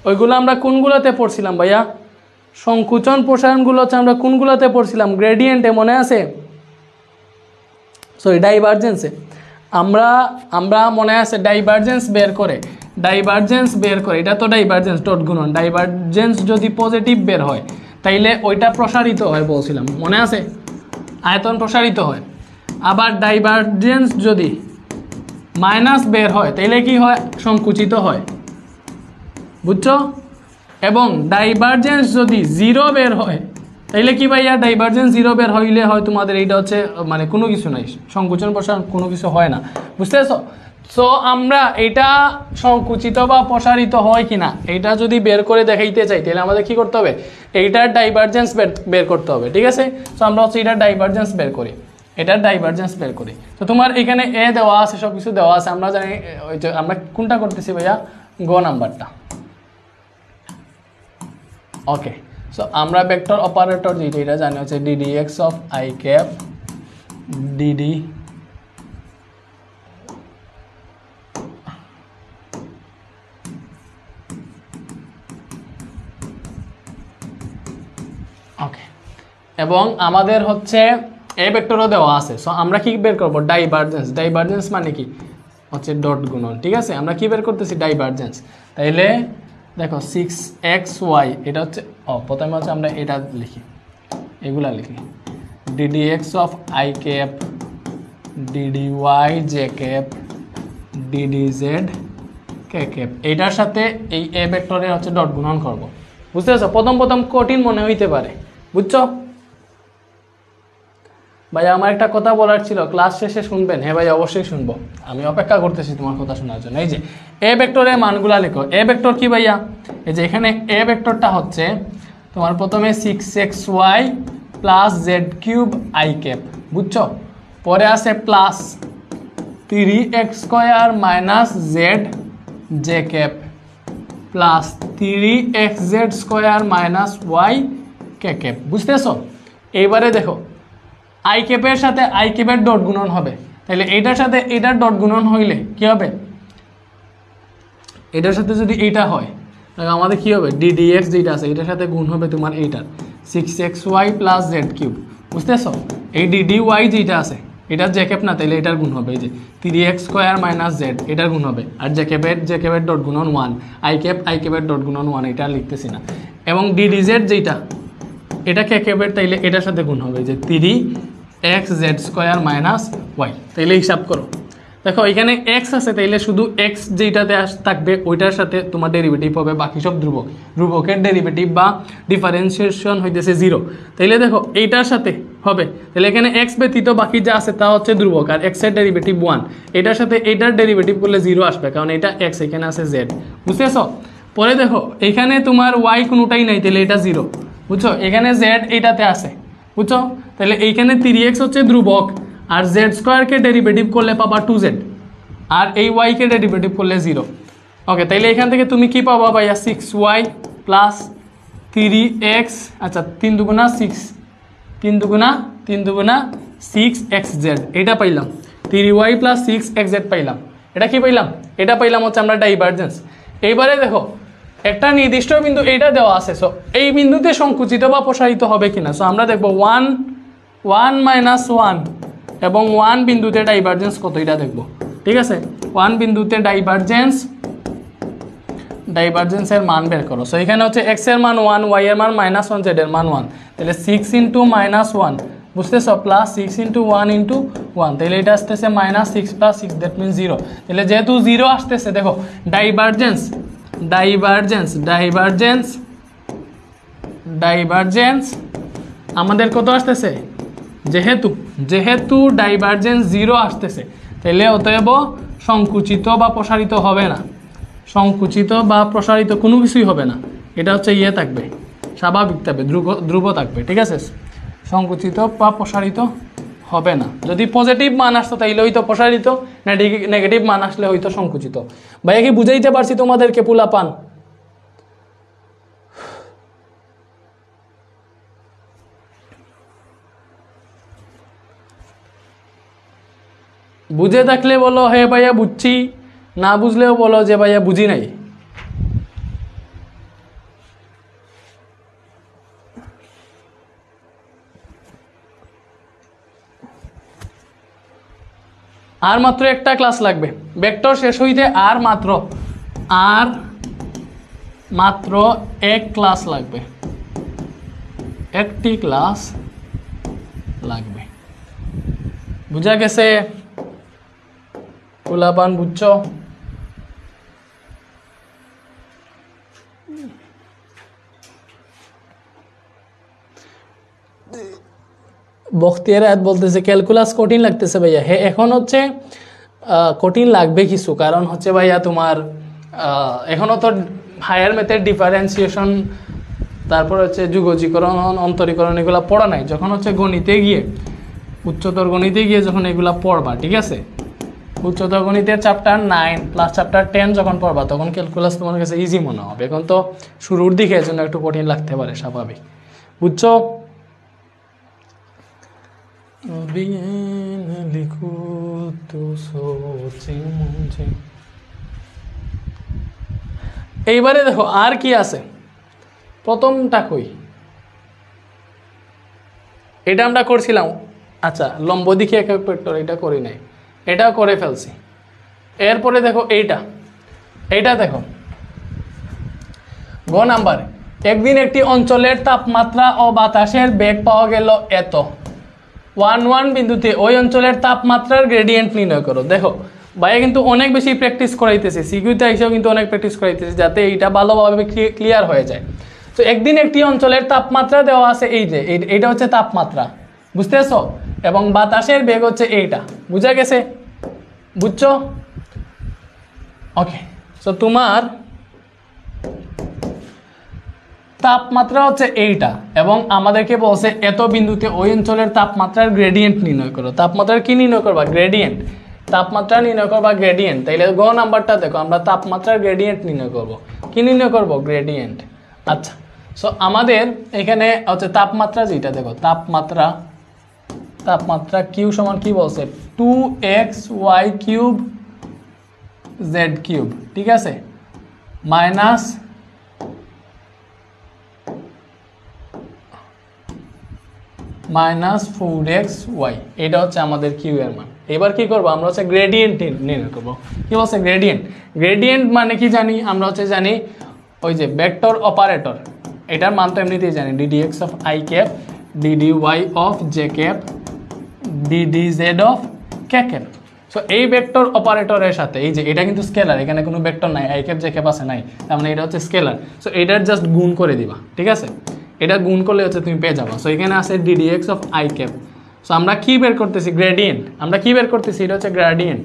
ওইগুলো আমরা কোনগুলোতে পড়ছিলাম ভাইয়া? সংকুচন প্রসারণগুলো হচ্ছে আমরা কোনগুলোতে পড়ছিলাম? গ্রেডিয়েন্টে, মনে আছে? সরি, ডাইভারজেন্সে। আমরা মনে আছে ডাইভারজেন্স বের করে এটা তো ডাইভারজেন্স ডট গুণন, ডাইভারজেন্স যদি পজিটিভ বের হয় তাইলে ওইটা প্রসারিত হয় বলছিলাম, মনে আছে? আয়তন প্রসারিত হয়। আবার ডাইভারজেন্স যদি মাইনাস বের হয় তাইলে কি হয়? সংকুচিত হয়, বুঝছো? এবং ডাইভারজেন্স যদি 0 বের হয় তাইলে কি ভাইয়া? ডাইভারজেন্স 0 বের হইলে হয় তোমাদের এইটা হচ্ছে মানে কোনো কিছু নাই, সংকুচন প্রসারণ কোনো কিছু হয় না, বুঝতেছো? সো আমরা এটা সংকুচিত বা প্রসারিত হয় কিনা এইটা যদি বের করে দেখাইতে চাই তাহলে আমাদের কি করতে হবে? এইটার ডাইভারজেন্স বের করতে হবে, ঠিক আছে? সো আমরা হচ্ছে এটার ডাইভারজেন্স বের করি। তো তোমার এখানে এ দেওয়া আছে, সব কিছু দেওয়া আছে, আমরা জানি। ওই যে আমরা কোনটা করতেছি ভাইয়া? গ নাম্বারটা। ওকে, সো আমরা ভেক্টর অপারেটর যেটা জানি হচ্ছে ddx of i cap dd ওকে, এবং আমাদের হচ্ছে এ ভেক্টরও দেওয়া আছে। সো আমরা কি বের করব? ডাইভারজেন্স মানে কি? হচ্ছে ডট গুণন, ঠিক আছে? আমরা কি বের করতেছি? ডাইভারজেন্স। তাইলে দেখো 6xy এটা হচ্ছে প্রথমে হচ্ছে আমরা এটা লিখি, এগুলা লিখি ddx of i cap ddy j cap ddz k cap, এটার সাথে এই a ভেক্টরের হচ্ছে ডট গুণন করব। বুঝতে পারছো? প্রথম প্রথম কঠিন মনে হইতে পারে, বুঝছো ভাইয়া? আমার একটা কথা বলার ছিল, ক্লাস শেষে শুনবেন? হ্যাঁ ভাই অবশ্যই শুনবো, আমি অপেক্ষা করতেছি তোমার কথা শোনার জন্য। এই যে এ ভেক্টরের মানগুলা লেখো। এ ভেক্টর কি ভাইয়া? এই যে এখানে এ ভেক্টরটা হচ্ছে তোমার প্রথমে 6xy plus Z cube I cap, বুঝছো? পরে আছে plus 3x square minus Z J cap plus 3xz square minus Y K cap. বুঝতেছো? এইবারে দেখো আই ক্যাপের সাথে আই ক্যাপের ডট গুণন হবে, তাহলে এইটার সাথে এটার ডট গুণন হইলে কি হবে? এটার সাথে যদি এইটা হয় তাহলে আমাদের কি হবে? ddx যেটা আছে এটার সাথে গুণ হবে তোমার এইটার 6xy প্লাস জেড কিউব। বুঝতেছো? এই dy যেটা আছে এটার জ্যাকেপ না, তাহলে এটার গুণ হবে এই যে 3x স্কোয়ার মাইনাস জেড, এটার গুণ হবে। আর জ্যাকেপের ডট গুণন 1, আই ক্যাপের ডট গুণন 1, এটা লিখতেছি না। এবং ddz যেটা এটা ক্যাপের, তাইলে এটার সাথে গুণ হবে যে 3xz স্কোয়ার মাইনাস ওয়াই। তাইলে হিসাব করো, দেখো এখানে x আছে, তাইলে শুধু x যেটাতে থাকবে ওইটার সাথে তোমার ডেরিভেটিভ হবে, বাকি সব ধ্রুবক। ধ্রুবকের ডেরিভেটিভ বা ডিফারেন্সিয়েশন হইতেছে 0। তাইলে দেখো এইটার সাথে হবে, তাহলে এখানে x ব্যতীত বাকি যা আছে তা হচ্ছে ধ্রুবক, আর x এর ডেরিভেটিভ 1। এটার সাথে এটার ডেরিভেটিভ করলে 0 আসবে, কারণ এটা x, এখানে আছে z। বুঝতেছো? পরে দেখো এখানে তোমার y কোনোটাই নাই, তাহলে এটা 0। বুঝছো? এখানে z এইটাতে আছে, বুঝছো? তাহলে এইখানে 3x হচ্ছে ধ্রুবক, আর জেড স্কোয়ারকে ডেরিভেটিভ করলে পাবা 2z, আর এই ওয়াইকে ডেরিভেটিভ করলে 0। ওকে, তাইলে এখান থেকে তুমি কি পাবা ভাইয়া? 6y প্লাস 3x, আচ্ছা 3 দুগুণা 6, 3 দুগুণা 6xz, এটা পাইলাম। 3y প্লাস 6xz পাইলাম। এটা কি পাইলাম? এটা পাইলাম হচ্ছে আমরা ডাইভারজেন্স। এইবারে দেখো একটা নির্দিষ্ট বিন্দু এইটা দেওয়া আছে, সো এই বিন্দুতে সংকুচিত বা প্রসারিত হবে কিনা। সো আমরা দেখবো 1 মাইনাস 1 এবং 1 বিন্দুতে ডাইভারজেন্স কত, এটা দেখবো। ঠিক আছে? 1 বিন্দুতে ডাইভারজেন্সের মান বের করো। সো এখানে হচ্ছে x এর মান 1, y এর মান -1, z এর মান 1, তাহলে 6 ইন্টু -1, বুঝতেছো? প্লাস 6 ইন্টু 1 ইন্টু 1, তাহলে এটা আসতেছে -6 প্লাস 6, দ্যাট মিনস 0। তাহলে যেহেতু 0 আসতেছে, দেখো ডাইভারজেন্স আমাদের কত আসতেছে? যেহেতু ডাইভারজেন্স 0 আসতেছে, তাহলে অতএব সংকুচিত বা প্রসারিত হবে না, সংকুচিত বা প্রসারিত কোনো কিছুই হবে না। এটা হচ্ছে ইয়ে থাকবে, স্বাভাবিক থাকবে, ধ্রুব থাকবে। ঠিক আছে? সংকুচিত বা প্রসারিত হবে না। যদি পজিটিভ মান আসতো তাইলে হয়তো প্রসারিত, নেগেটিভ মান আসলে হয়তো সংকুচিত। ভাইয়া কি বুঝাইতে পারছি তোমাদেরকে পোলাপান? বুঝে থাকলে বলো হে ভাইয়া বুঝছি, না বুঝলেও বলো যে ভাইয়া বুঝি নাই। আর মাত্র একটা ক্লাস লাগবে, ভেক্টর শেষ হইতে আর মাত্র এক ক্লাস লাগবে, একটি ক্লাস লাগবে। বুঝা গেছে পোলাপান? বুঝছো? বখতিয়ার আয়াত বলতেছে ক্যালকুলাস কঠিন লাগতেছে ভাইয়া। হ্যাঁ, এখন হচ্ছে কঠিন লাগবে কিছু, কারণ হচ্ছে ভাইয়া তোমার এখনও তো হায়ার ম্যাথের ডিফারেন্সিয়েশন, তারপর হচ্ছে যুগজীকরণ, অন্তরীকরণ এগুলো পড়া নাই। যখন হচ্ছে গণিতে গিয়ে, উচ্চতর গণিতে গিয়ে যখন এগুলা পড়বা, ঠিক আছে, উচ্চতর গণিতের চ্যাপ্টার 9 প্লাস চ্যাপ্টার 10 যখন পড়বা, তখন ক্যালকুলাস তোমার কাছে ইজি মনে হবে। এখন তো শুরুর দিকে, এর জন্য একটু কঠিন লাগতে পারে, স্বাভাবিক। বুঝছো? এইবারে দেখো আর কি আছে। প্রথমটা কই, এটা আমরা করছিলাম। আচ্ছা, লম্ব দিকে একক ভেক্টর, এটা করি নাই, এটা করে ফেলছি। এরপরে দেখো এইটা দেখো, গ নাম্বার, একদিন একটি অঞ্চলের তাপমাত্রা ও বাতাসের বেগ পাওয়া গেল এত, 1 বিন্দুতে ওই অঞ্চলের তাপমাত্রার গ্রেডিয়েন্ট নির্ণয় করো। দেখো ভাইয়া কিন্তু অনেক বেশি প্র্যাকটিস করাইতেছে, সিকিউরিটি হিসেবেও কিন্তু অনেক প্র্যাকটিস করাইতেছে যাতে এইটা ভালোভাবে ক্লিয়ার হয়ে যায়। তো একদিন একটি অঞ্চলের তাপমাত্রা দেওয়া আছে, এই যে এইটা হচ্ছে তাপমাত্রা, বুঝতেছো, এবং বাতাসের বেগ হচ্ছে এইটা, বুঝা গেছে, বুঝছো? ওকে, সো তোমার তাপমাত্রা হচ্ছে এইটা এবং আমাদেরকে বলছে এত বিন্দুতে ওই অঞ্চলের তাপমাত্রার গ্রেডিয়েন্ট নির্ণয় করো। তাপমাত্রার কি নির্ণয় করবা? গ্রেডিয়েন্ট। তাপমাত্রা নির্ণয় করবা গ্রেডিয়েন্ট। তাইলে গ নাম্বারটা দেখো, আমরা তাপমাত্রার গ্রেডিয়েন্ট নির্ণয় করব। কি নির্ণয় করব? গ্রেডিয়েন্ট। আচ্ছা, সো আমাদের এখানে হচ্ছে তাপমাত্রা যেটা, দেখো তাপমাত্রা কিউ সমান কি বলছে? 2xy কিউব জেড কিউব, ঠিক আছে, মাইনাস -4xy, এটা হচ্ছে আমাদের কিউ এর মান। এবার কি করবো? আমরা হচ্ছে গ্রেডিয়েন্ট নির্ণয় করবো। কি বলছে? গ্রেডিয়েন্ট। গ্রেডিয়েন্ট মানে কি জানি? আমরা হচ্ছে জানি ওই যে ভেক্টর অপারেটর, এটার মান তো এমনিতেই জানি, ddx of i cap, ddy of j cap, ddz of k cap. So এই ভেক্টর অপারেটরের সাথে এই যে এটা কিন্তু স্কেলার, এখানে কোনো ভেক্টর নাই, i ক্যাপ j ক্যাপ আছে নাই, তার মানে এটা হচ্ছে স্কেলার। সো এটার জাস্ট গুণ করে দিবা, ঠিক আছে, এটা গুণ করলে হচ্ছে তুমি পেয়ে যাবা। সো এখানে আছে ddx of i cap. So আমরা কি বের করতেছি? গ্রেডিয়েন্ট। আমরা কি বের করতেছি? এটা হচ্ছে গ্রেডিয়েন্ট।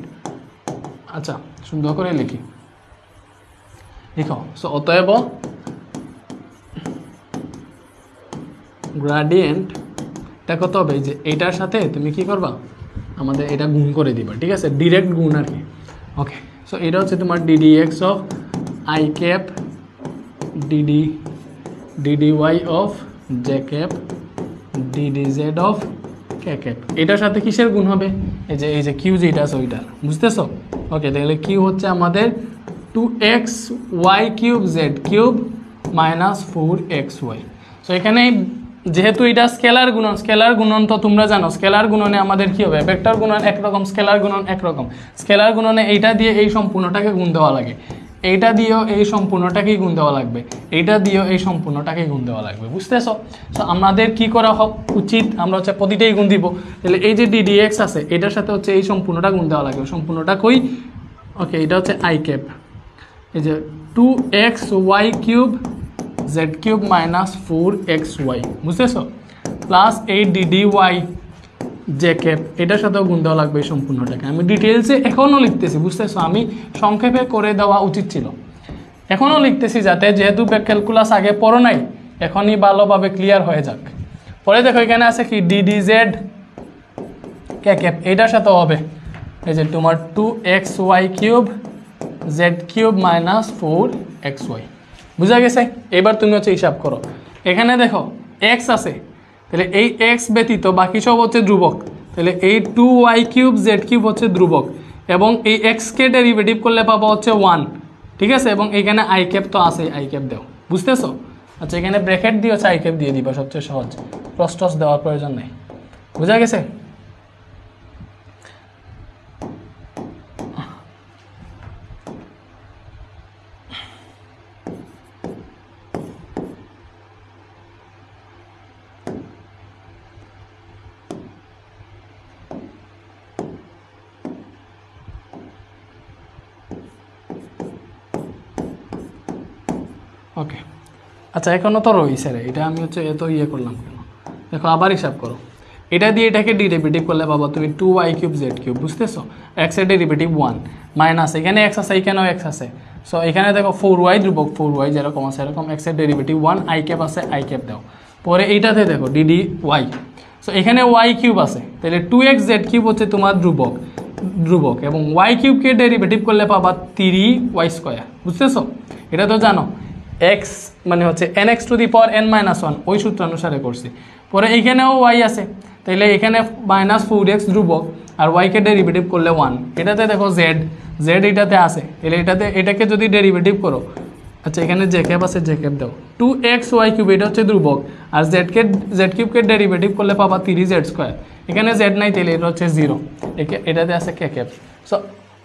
আচ্ছা, সুন্দর করে লিখি, লিখো। সো অতএব গ্রেডিয়েন্ট টা কত হবে? যে এইটার সাথে তুমি কি করবা? আমাদের এটা গুণ করে দিবা, ঠিক আছে, ডিরেক্ট গুণ আর কি। ওকে, সো এটা হচ্ছে তোমার ddx of i cap, ddy of j cap, ddz of k cap. এটার সাথে কিসের গুণ হবে? এই যে কিউ যেটা আছে ওইটা, বুঝতেছো? ওকে, তাহলে কিউ হচ্ছে আমাদের 2xy cube Z cube minus 4xy। So এখানে যেহেতু এটা স্কেলার গুণন, স্কেলার গুণন তো তোমরা জানো, স্কেলার গুণনে আমাদের কি হবে? ভেক্টর গুণন একরকম, স্কেলার গুণন একরকম। স্কেলার গুণনে এইটা দিয়ে এই সম্পূর্ণটাকে গুণ দেওয়া লাগে, এইটা দিয়েও এই সম্পূর্ণটাকেই গুণ দেওয়া লাগবে, এইটা দিয়েও এই সম্পূর্ণটাকেই গুণ দেওয়া লাগবে, বুঝতেছো? সো আমাদের কি করা উচিত? আমরা হচ্ছে প্রতিটাই গুণ দিব। তাহলে এই যে ddx আছে, এটার সাথে হচ্ছে এই সম্পূর্ণটা গুণ দেওয়া লাগবে, সম্পূর্ণটা কই? ওকে, এটা হচ্ছে i ক্যাপ, এই যে 2xy cube Z cube minus 4xy, বুঝতেছো, প্লাস এই dy জে ক্যাপ, এটার সাথেও গুণ দেওয়া লাগবে এই সম্পূর্ণটাকে। আমি ডিটেলসে এখনও লিখতেছি, বুঝতেছো, আমি সংক্ষেপে করে দেওয়া উচিত ছিল, এখনও লিখতেছি যাতে যেহেতু ক্যালকুলাস আগে পড়ো নাই, এখনই ভালোভাবে ক্লিয়ার হয়ে যাক। পরে দেখো এখানে আছে কি ddz কে ক্যাপ, এটার সাথেও হবে এই যে তোমার 2xy cube Z cube minus 4xy, বুঝা গেছে? এবার তুমি হচ্ছে হিসাব করো, এখানে দেখো x আছে, তাহলে এই x ব্যতীত বাকি সব হচ্ছে ধ্রুবক, তাহলে এই 2y কিউব জেড কিউব হচ্ছে ধ্রুবক এবং এই x কে ডেরিভেটিভ করলে পাবো হচ্ছে 1, ঠিক আছে, এবং এখানে i ক্যাপ তো আছে, i ক্যাপ দাও, বুঝতেছো? আচ্ছা, এখানে ব্র্যাকেট দিয়ে হচ্ছে i ক্যাপ দিয়ে দিবা, সবচেয়ে সহজ, ক্রস দেওয়ার প্রয়োজন নেই, বুঝা গেছে? ওকে, আচ্ছা, এখনও তো রয়েছে রে, এটা আমি হচ্ছে এত করলাম কেন? দেখো আবার হিসাব করো, এটা দিয়ে এটাকে ডেরিভেটিভ করলে পাবো তুমি 2y কিউব জেড কিউব, বুঝতেছো, x এর ডেরিভেটিভ 1 মাইনাস এখানে x আছে, এখানেও x আছে, সো এখানে দেখো 4y ধ্রুবক, 4y যেরকম আছে এরকম x এর ডেরিভেটিভ 1, i ক্যাপ আছে, i ক্যাপ দাও, পরে এইটাতে দেখো dy, সো এখানে y কিউব আছে, তাহলে 2x জেড কিউব হচ্ছে তোমার ধ্রুবক এবং y কিউবকে ডেরিভেটিভ করলে পাবা 3y স্কোয়ার, বুঝতেছো? এটা তো জানো, x মানে হচ্ছে nx to the power n minus 1, ওই সূত্র অনুসারে করছি। পরে এইখানেও y আছে, তাহলে এখানে মাইনাস 4x ধ্রুবক আর y কে ডেরিভেটিভ করলে 1, এটাতে দেখো z এটাতে আছে, তাহলে এটাকে যদি ডেরিভেটিভ করো, আচ্ছা এখানে j ক্যাপ আছে, j ক্যাপ দাও, 2xy কিউব এটা হচ্ছে ধ্রুবক আর z কিউবকে ডেরিভেটিভ করলে পাবা 3z স্কোয়ার, এখানে z নাই, তাহলে এটা হচ্ছে 0, এটাতে আছে k ক্যাপ। সো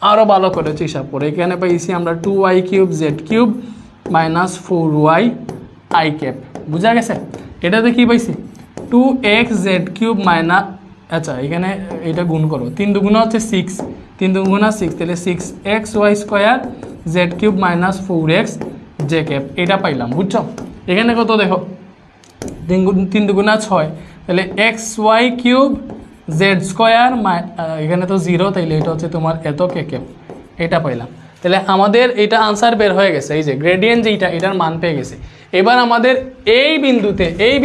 আরও ভালো করে হচ্ছে হিসাব করে এখানে পাইছি আমরা 2y cube Z cube minus 4y I cap. বুঝা গেছে? এটাতে কি পাইছি 2x(z³ মাইনাস, আচ্ছা এখানে এটা গুণ করো, 3 দুগুণা হচ্ছে 6, 3 দুগুণা 6, তাহলে 6xy² z³ মাইনাস 4x(j), এটা পাইলাম। বুঝছো? এখানে কত দেখো 3 দুগুণা 6, তাহলে xy³ z², এখানে তো 0, তাইলে এটা হচ্ছে তোমার এত k, এটা পাইলাম। তাহলে আমাদের এটা আনসার বের হয়ে গেছে, এই যে গ্রেডিয়েন্ট যেটা, এটার মান পেয়ে গেছে। এবার আমাদের এই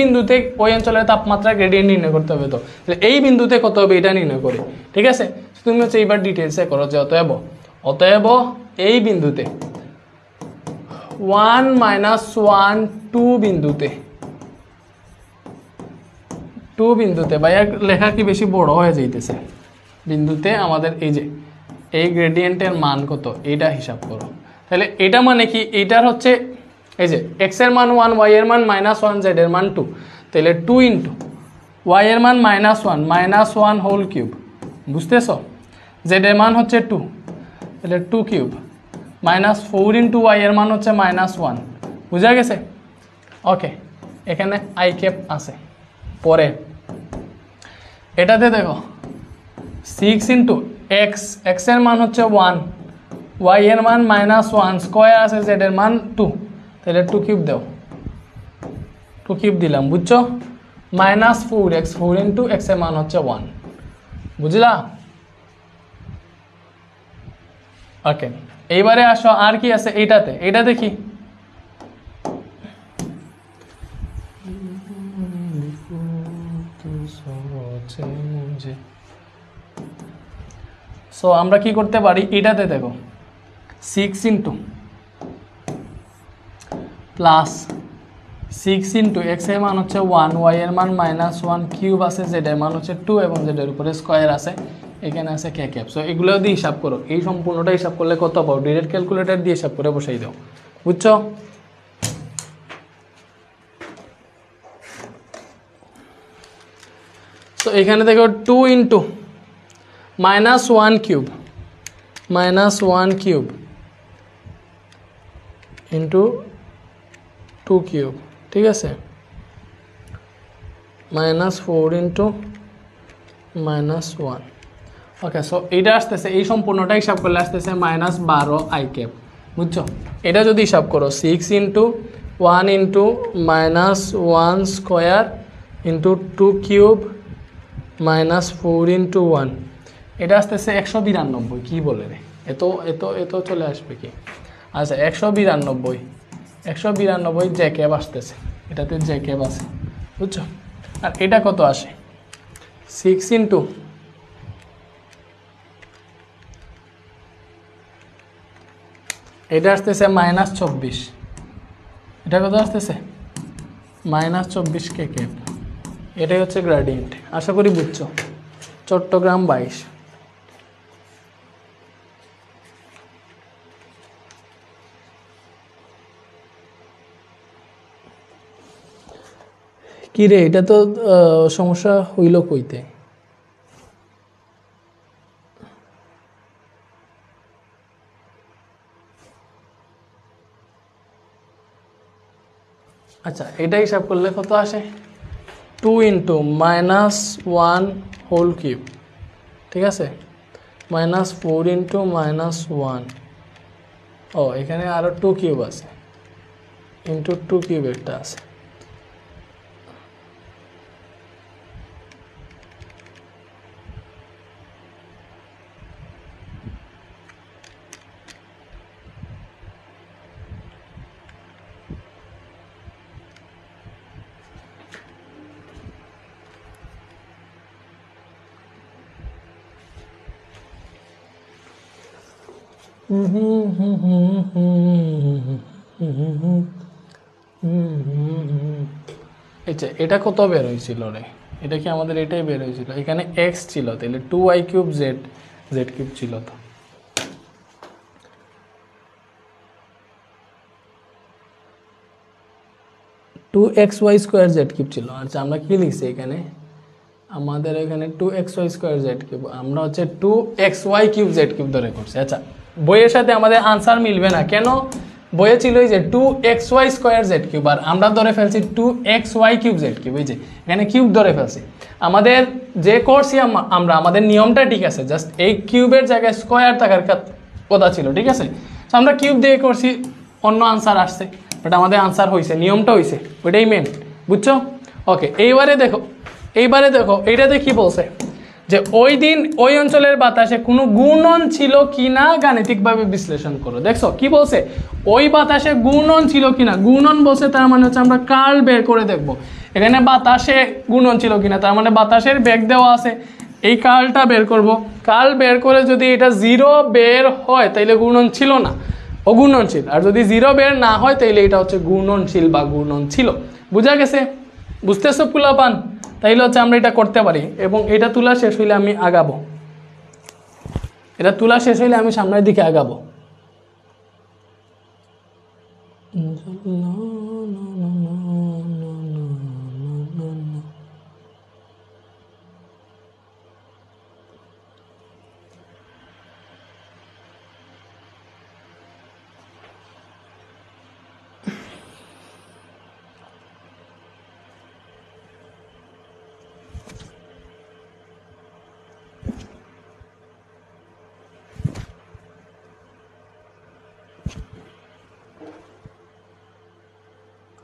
বিন্দুতে ওই অঞ্চলের তাপমাত্রা গ্রেডিয়েন্ট নির্ণয় করতে হবে। তো তাহলে এই বিন্দুতে কত হবে এটা নির্ণয় করি, ঠিক আছে? তুমি হচ্ছে এইবার ডিটেলসে করো যে অতএব এই বিন্দুতে 1 - 1 2 বিন্দুতে ভাইয়া লেখা কি বেশি বড় হয়ে যাইতেছে, বিন্দুতে আমাদের এই যে এই গ্রেডিয়েন্টের মান কত এটা হিসাব করো। তাহলে এটা মানে কি, এটার হচ্ছে এই যে x এর মান 1, y এর মান -1, z এর মান 2, তাহলে 2 × y এর মান -1 হোল কিউব, বুঝতেছো? z এর মান হচ্ছে 2, তাহলে 2³ -4 × y এর মান হচ্ছে -1, বুঝা গেছে? ওকে, এখানে আই ক্যাপ আছে। পরে এটাতে দেখো 6 × x এর মান হচ্ছে 1, y এর মান -1, স্কয়ার আছে, z এর মান 2, তাহলে 2³ দাও, 2³ দিলাম। বুঝছো? -4x, 4 × x এর মান হচ্ছে 1, বুঝলা? ওকে, এইবারে আসো আর কি আছে এইটাতে, এটা দেখি। সো আমরা কি করতে পারি, এটাতে দেখো 6 × প্লাস 6 × x এর মান হচ্ছে 1, y এর মান -1, কিউব আছে, z এর মান হচ্ছে 2 এবং z এর উপরে স্কয়ার আছে, এখানে আছে k ক্যাপ। সো এগুলো দিয়ে হিসাব করো, এই সম্পূর্ণটা হিসাব করলে কত পাও ডিরেক্ট ক্যালকুলেটর দিয়ে হিসাব করে বসাই দাও। বুঝছো? তো এখানে দেখো 2 × -1³ × 2³, ঠিক আছে? -4 × -1। ওকে, সো এটা আসতেছে, এই সম্পূর্ণটা হিসাব করলে আসতেছে -12 আই ক্যাপ। বুঝছো? এটা যদি হিসাব করো 6 × 1 × -1 স্কয়ার × 2³ -4 × 1, এটা আসতেছে 192। কি বলে রে, এত চলে আসবে কি? আচ্ছা 192 জে ক্যাব আসতেছে, এটাতে জে ক্যাব আছে। বুঝছো? আর এটা কত আসে 6 × এটা আসতেছে -24, এটা কত আসতেছে -24 কে ক্যাব। এটাই হচ্ছে গ্রেডিয়েন্ট। আশা করি বুঝছো। চট্টগ্রাম 22। কি রে, এটা তো সমস্যা হইল কইতে। আচ্ছা, এটা হিসাব করলে কত আসে 2 × -1 হোল কিউব, ঠিক আছে? -4 × -1, ও এখানে আরো 2³ আছে, × 2³ একটা আছে। এটা কত বের হয়েছিল রে? এটা কি আমাদের এটাই বের হয়েছিল? এখানে x ছিল, তাহলে 2y³ z³ ছিল। তো টু xy² z³ ছিল। আচ্ছা, আমরা কি লিখছি এখানে? আমাদের এখানে 2xy² z³ আমরা হচ্ছে 2xy³ z³ ধরে করছি। আচ্ছা, বইয়ের সাথে আমাদের আনসার মিলবে না কেন? বইয়ে ছিল এই যে 2xy স্কোয়ার জেড কিউব, আর আমরা ধরে ফেলছি 2xy কিউব জেড কিউব। এই যে এখানে কিউব ধরে ফেলছি। আমাদের যে করছি আমরা, আমাদের নিয়মটা ঠিক আছে, জাস্ট এই কিউবের জায়গায় স্কোয়ার থাকার কথা ছিল, ঠিক আছে। তো আমরা কিউব দিয়ে করছি, অন্য আনসার আসছে, বাট আমাদের আনসার হয়েছে, নিয়মটা হয়েছে, ওইটাই মেন, বুঝছো? ওকে, এইবারে দেখো এইটাতে কি বলছে যে ওই দিন ওই অঞ্চলের বাতাসে কোনো গুণন ছিল কিনা গাণিতিকভাবে বিশ্লেষণ করো। দেখছো কি বলছে, ওই বাতাসে গুণন ছিল কিনা। গুণন বলছে তার মানে হচ্ছে আমরা কার্ল বের করে দেখব। এখানে বাতাসে গুণন ছিল কিনা, তার মানে বাতাসের বেগ দেওয়া আছে, এই কার্লটা বের করব। কার্ল বের করে যদি এটা 0 বের হয় তাইলে গুণন ছিল না, অগুণনশীল। আর যদি 0 বের না হয় তাইলে এটা হচ্ছে গুণনশীল বা গুণন ছিল। বুঝা গেছে? বুঝতেছো পোলাপান? তাইলে হচ্ছে আমরা এটা করতে পারি। এবং এটা তোলা শেষ হইলে আমি আগাবো, এটা তোলা শেষ হইলে আমি সামনের দিকে আগাবো।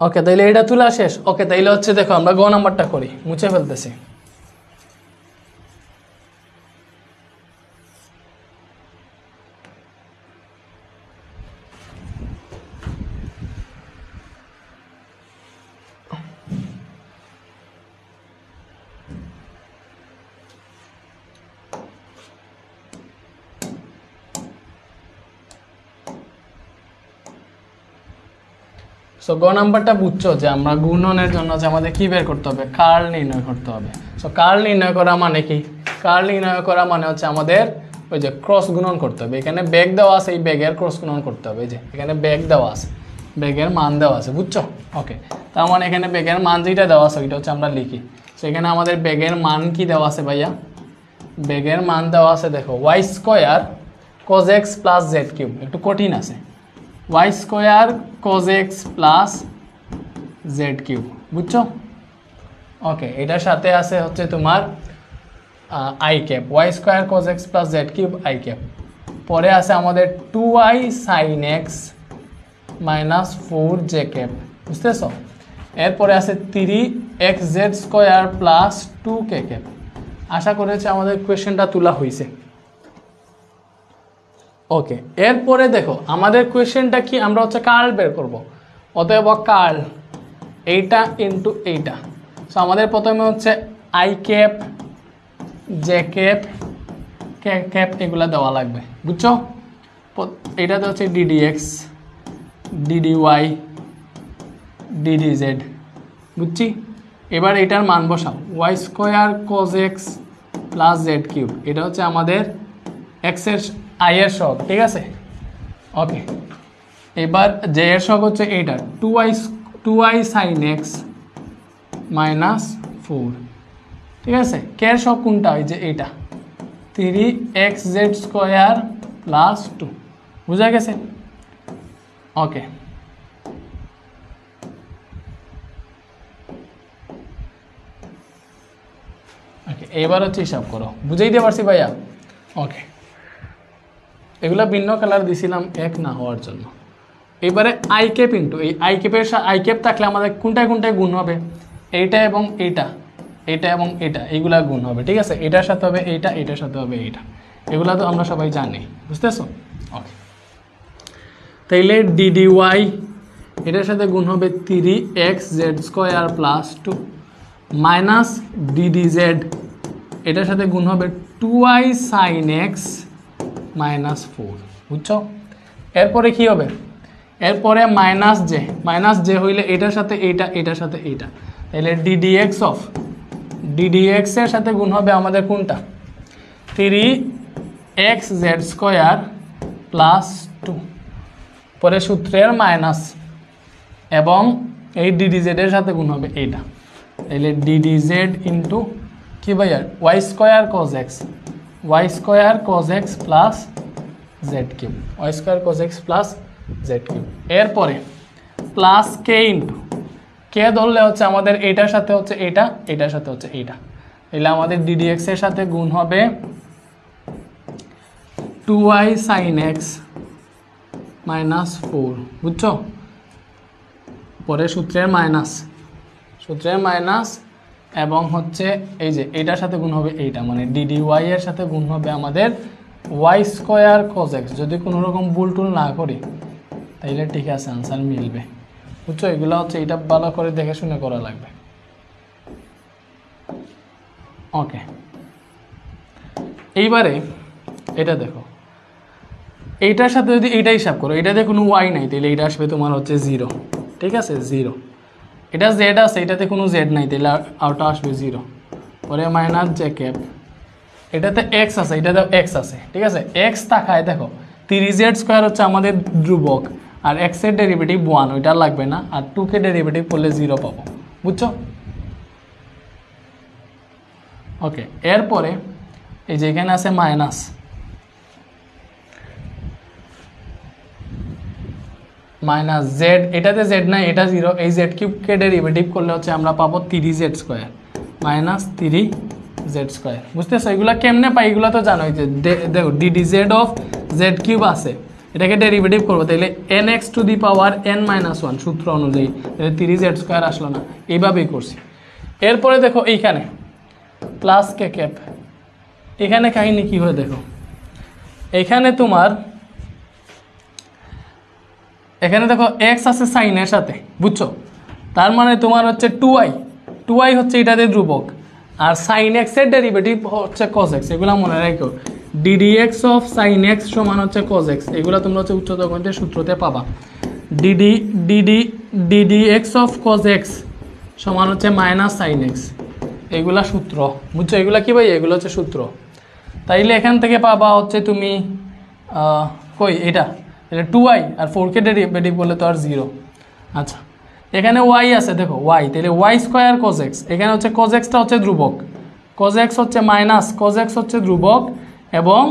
ওকে, তাইলে এটা তোলা শেষ। ওকে, তাইলে হচ্ছে দেখো আমরা গ নাম্বারটা করি, মুছে ফেলতেছি। সো গ নাম্বারটা বুঝছো যে আমরা গুণনের জন্য যে আমাদের কি বের করতে হবে, কার্ল নির্ণয় করতে হবে। সো কার্ল নির্ণয় করা মানে কি? কার্ল নির্ণয় করা মানে হচ্ছে আমাদের ওই যে ক্রস গুণন করতে হবে। এখানে বেগ দেওয়া আছে, এই বেগের ক্রস গুণন করতে হবে। এই যে এখানে বেগ দেওয়া আছে, বেগের মান দেওয়া আছে, বুঝছো? ওকে, তার মানে এখানে বেগের মান যেটা দেওয়া আছে ওইটা হচ্ছে আমরা লিখি। সো এখানে আমাদের বেগের মান কি দেওয়া আছে ভাইয়া? বেগের মান দেওয়া আছে দেখো Y square cos x plus Z cube. একটু কঠিন আছে, y square cos x plus Z cube, বুঝছো? ওকে, এটার সাথে আছে হচ্ছে তোমার I cap, y square cos x plus Z cube I cap. পরে আছে আমাদের 2y sin x minus 4j cap, বুঝতেছো? এরপরে আছে 3xz square plus 2k cap. আশা করেছি আমাদের কোয়েশ্চেনটা তোলা হয়েছে। ওকে, এরপরে দেখো আমাদের কোয়েশ্চেনটা কি, আমরা হচ্ছে কার্ল বের করব। অতএব কার্ল এইটা ইন্টু এইটা। সো আমাদের প্রথমে হচ্ছে I cap, J cap, K cap এগুলা দেওয়া লাগবে, বুঝছো? এটাতে হচ্ছে ডিডিএক্স, ডিডিওয়াই, ডিডিজেড, বুঝছি? এবার এটার মান বসাও, Y square cos x plus Z cube. এটা হচ্ছে আমাদের এক্সের আই এর সহগ, ঠিক আছে? ওকে, এবার জে এর সহগ হচ্ছে এইটা 2y sin x মাইনাস 4, ঠিক আছে? কে এর সহগ কোনটা? এই যে এইটা 3xz স্কোয়ার প্লাস 2, বুঝা গেছে? ওকে, ওকে, এবার হচ্ছে হিসাব করো, বুঝাইতে পারছি ভাইয়া? ওকে, এগুলা ভিন্ন কালার দিছিলাম এক না হওয়ার জন্য। এবারে আই ক্যাপ ইন্টু এই আই ক্যাপের আই ক্যাপ থাকলে আমাদের কোনটায় কোনটায় গুণ হবে? এইটা এবং এইটা, এটা এবং এটা, এইগুলা গুণ হবে, ঠিক আছে? এটার সাথে হবে এইটা, এটার সাথে হবে এইটা, এগুলা তো আমরা সবাই জানি, বুঝতেছো? ওকে, তাইলে ডিডিওয়াই এটার সাথে গুণ হবে 3xz স্কোয়ার প্লাস 2 মাইনাস ডিডিজেড এটার সাথে গুণ হবে 2y sin x মাইনাস 4, বুঝছো? এরপরে কি হবে? এরপরে মাইনাস জে হইলে এটার সাথে এইটা, এটার সাথে এইটা, তাহলে ডিডিএক্স এর সাথে গুণ হবে আমাদের কোনটা? 3xz স্কোয়ার প্লাস 2, পরে সূত্রের মাইনাস, এবং এই ডিডিজেড এর সাথে গুণ হবে এইটা, তাহলে ডিডিজেড ইন্টু কি ভাইয়া? Y square cos x plus Z cube, Y square cos x plus Z cube. এরপরে প্লাস কে ইন্টু কে ধরলে হচ্ছে আমাদের এইটার সাথে হচ্ছে এইটা, এইটার সাথে হচ্ছে এইটা, তাহলে আমাদের ডিডিএক্স এর সাথে গুণ হবে 2y sin x -4, বুঝছো? পরে সূত্রের মাইনাস এবং হচ্ছে এই যে এইটার সাথে গুণ হবে এইটা, মানে ডিডি ওয়াই এর সাথে গুণ হবে আমাদের ওয়াই স্কোয়ার cos x। যদি কোনো রকম ভুল টুল না করি তাইলে ঠিক আছে, আনসার মিলবে, বুঝছো? এগুলো হচ্ছে এটা ভালো করে দেখে শুনে করা লাগবে। ওকে, এইবারে এটা দেখো, এইটার সাথে যদি এইটা হিসাব করো, এটাতে কোনো ওয়াই নাই, তাহলে এইটা আসবে তোমার হচ্ছে 0, ঠিক আছে? 0। এটা জেড আছে, এটাতে কোনো জেড নাই, তাহলে আউটটা আসবে 0। পরে মাইনাস জে ক্যাপ, এটাতে এক্স আছে, এটাতে এক্স আছে, ঠিক আছে? এক্স থাকায় দেখো 3z² হচ্ছে আমাদের ধ্রুবক, আর এক্স এর ডেরিভেটিভ 1, ওইটা লাগবে না, আর 2 কে ডেরিভেটিভ করলে 0 পাবো, বুঝছো? ওকে, এরপরে এই যে এখানে আছে মাইনাস জেড, এটাতে জেড নাই, এটা 0, এই জেড কিউবকে ডেরিভেটিভ করলে হচ্ছে আমরা পাবো 3z² মাইনাস 3z²। বুঝতেছো? এগুলো কেমনে পাই এগুলো তো জানোই, যে দেখো DD Z of Z cube আছে, এটাকে ডেরিভেটিভ করবো, তাহলে n(x⁻n−1) সূত্র অনুযায়ী, তাহলে 3z² আসলো না, এইভাবেই করছি। এরপরে দেখো এইখানে প্লাস কে ক্যাপ, এখানে কাহিনী কি হয় দেখো, এখানে তোমার এখানে দেখো এক্স আছে সাইনের সাথে, বুঝছো? তার মানে তোমার হচ্ছে 2y হচ্ছে এটাতে ধ্রুবক, আর সাইন এক্স এর ডেরিভেটিভ হচ্ছে cos x, এগুলো মনে রাখো। ddx অফ সাইন এক্স সমান হচ্ছে cos x, এগুলো তোমরা হচ্ছে উচ্চতর গণিতের সূত্রতে পাবা। ddx অফ cos x সমান হচ্ছে মাইনাস সাইন এক্স, এগুলা সূত্র, বুঝছো? এগুলা কি ভাই? এগুলো হচ্ছে সূত্র। তাইলে এখান থেকে পাবা হচ্ছে তুমি কই এটা, তাহলে 2y আর 4কে ডেরিভেটিভ করলে তো আর 0। আচ্ছা, এখানে y আছে, দেখো y, তাহলে y² cos x, এখানে হচ্ছে cos x টা হচ্ছে ধ্রুবক, cos x হচ্ছে মাইনাস, cos x হচ্ছে ধ্রুবক, এবং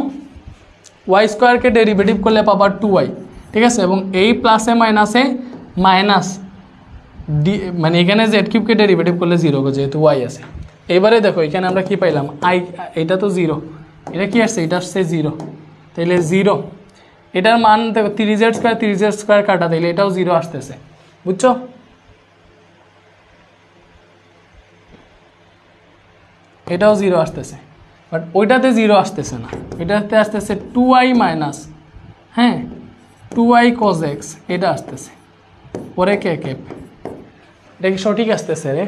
y² কে ডেরিভেটিভ করলে পাবা 2y, ঠিক আছে? এবং এই প্লাসে মাইনাসে মাইনাস মানে এখানে z³ কে ডেরিভেটিভ করলে 0, যেহেতু y আছে। এবারে দেখো এখানে আমরা কি পাইলাম, এটা তো 0, এটা কি আসছে? এটা আসছে 0, তাহলে 0, এটার মান দেখো 3z² কাটা, তাইলে এটাও 0 আসতেছে, বুঝছো? এটাও 0 আসতেছে, বাট ওইটাতে 0 আসতেছে না, ওইটাতে আসতেছে 2y মাইনাস, হ্যাঁ 2y cos x, এটা আসতেছে। পরে কে ক্যাপ, এটা কি সঠিক আসতেছে রে?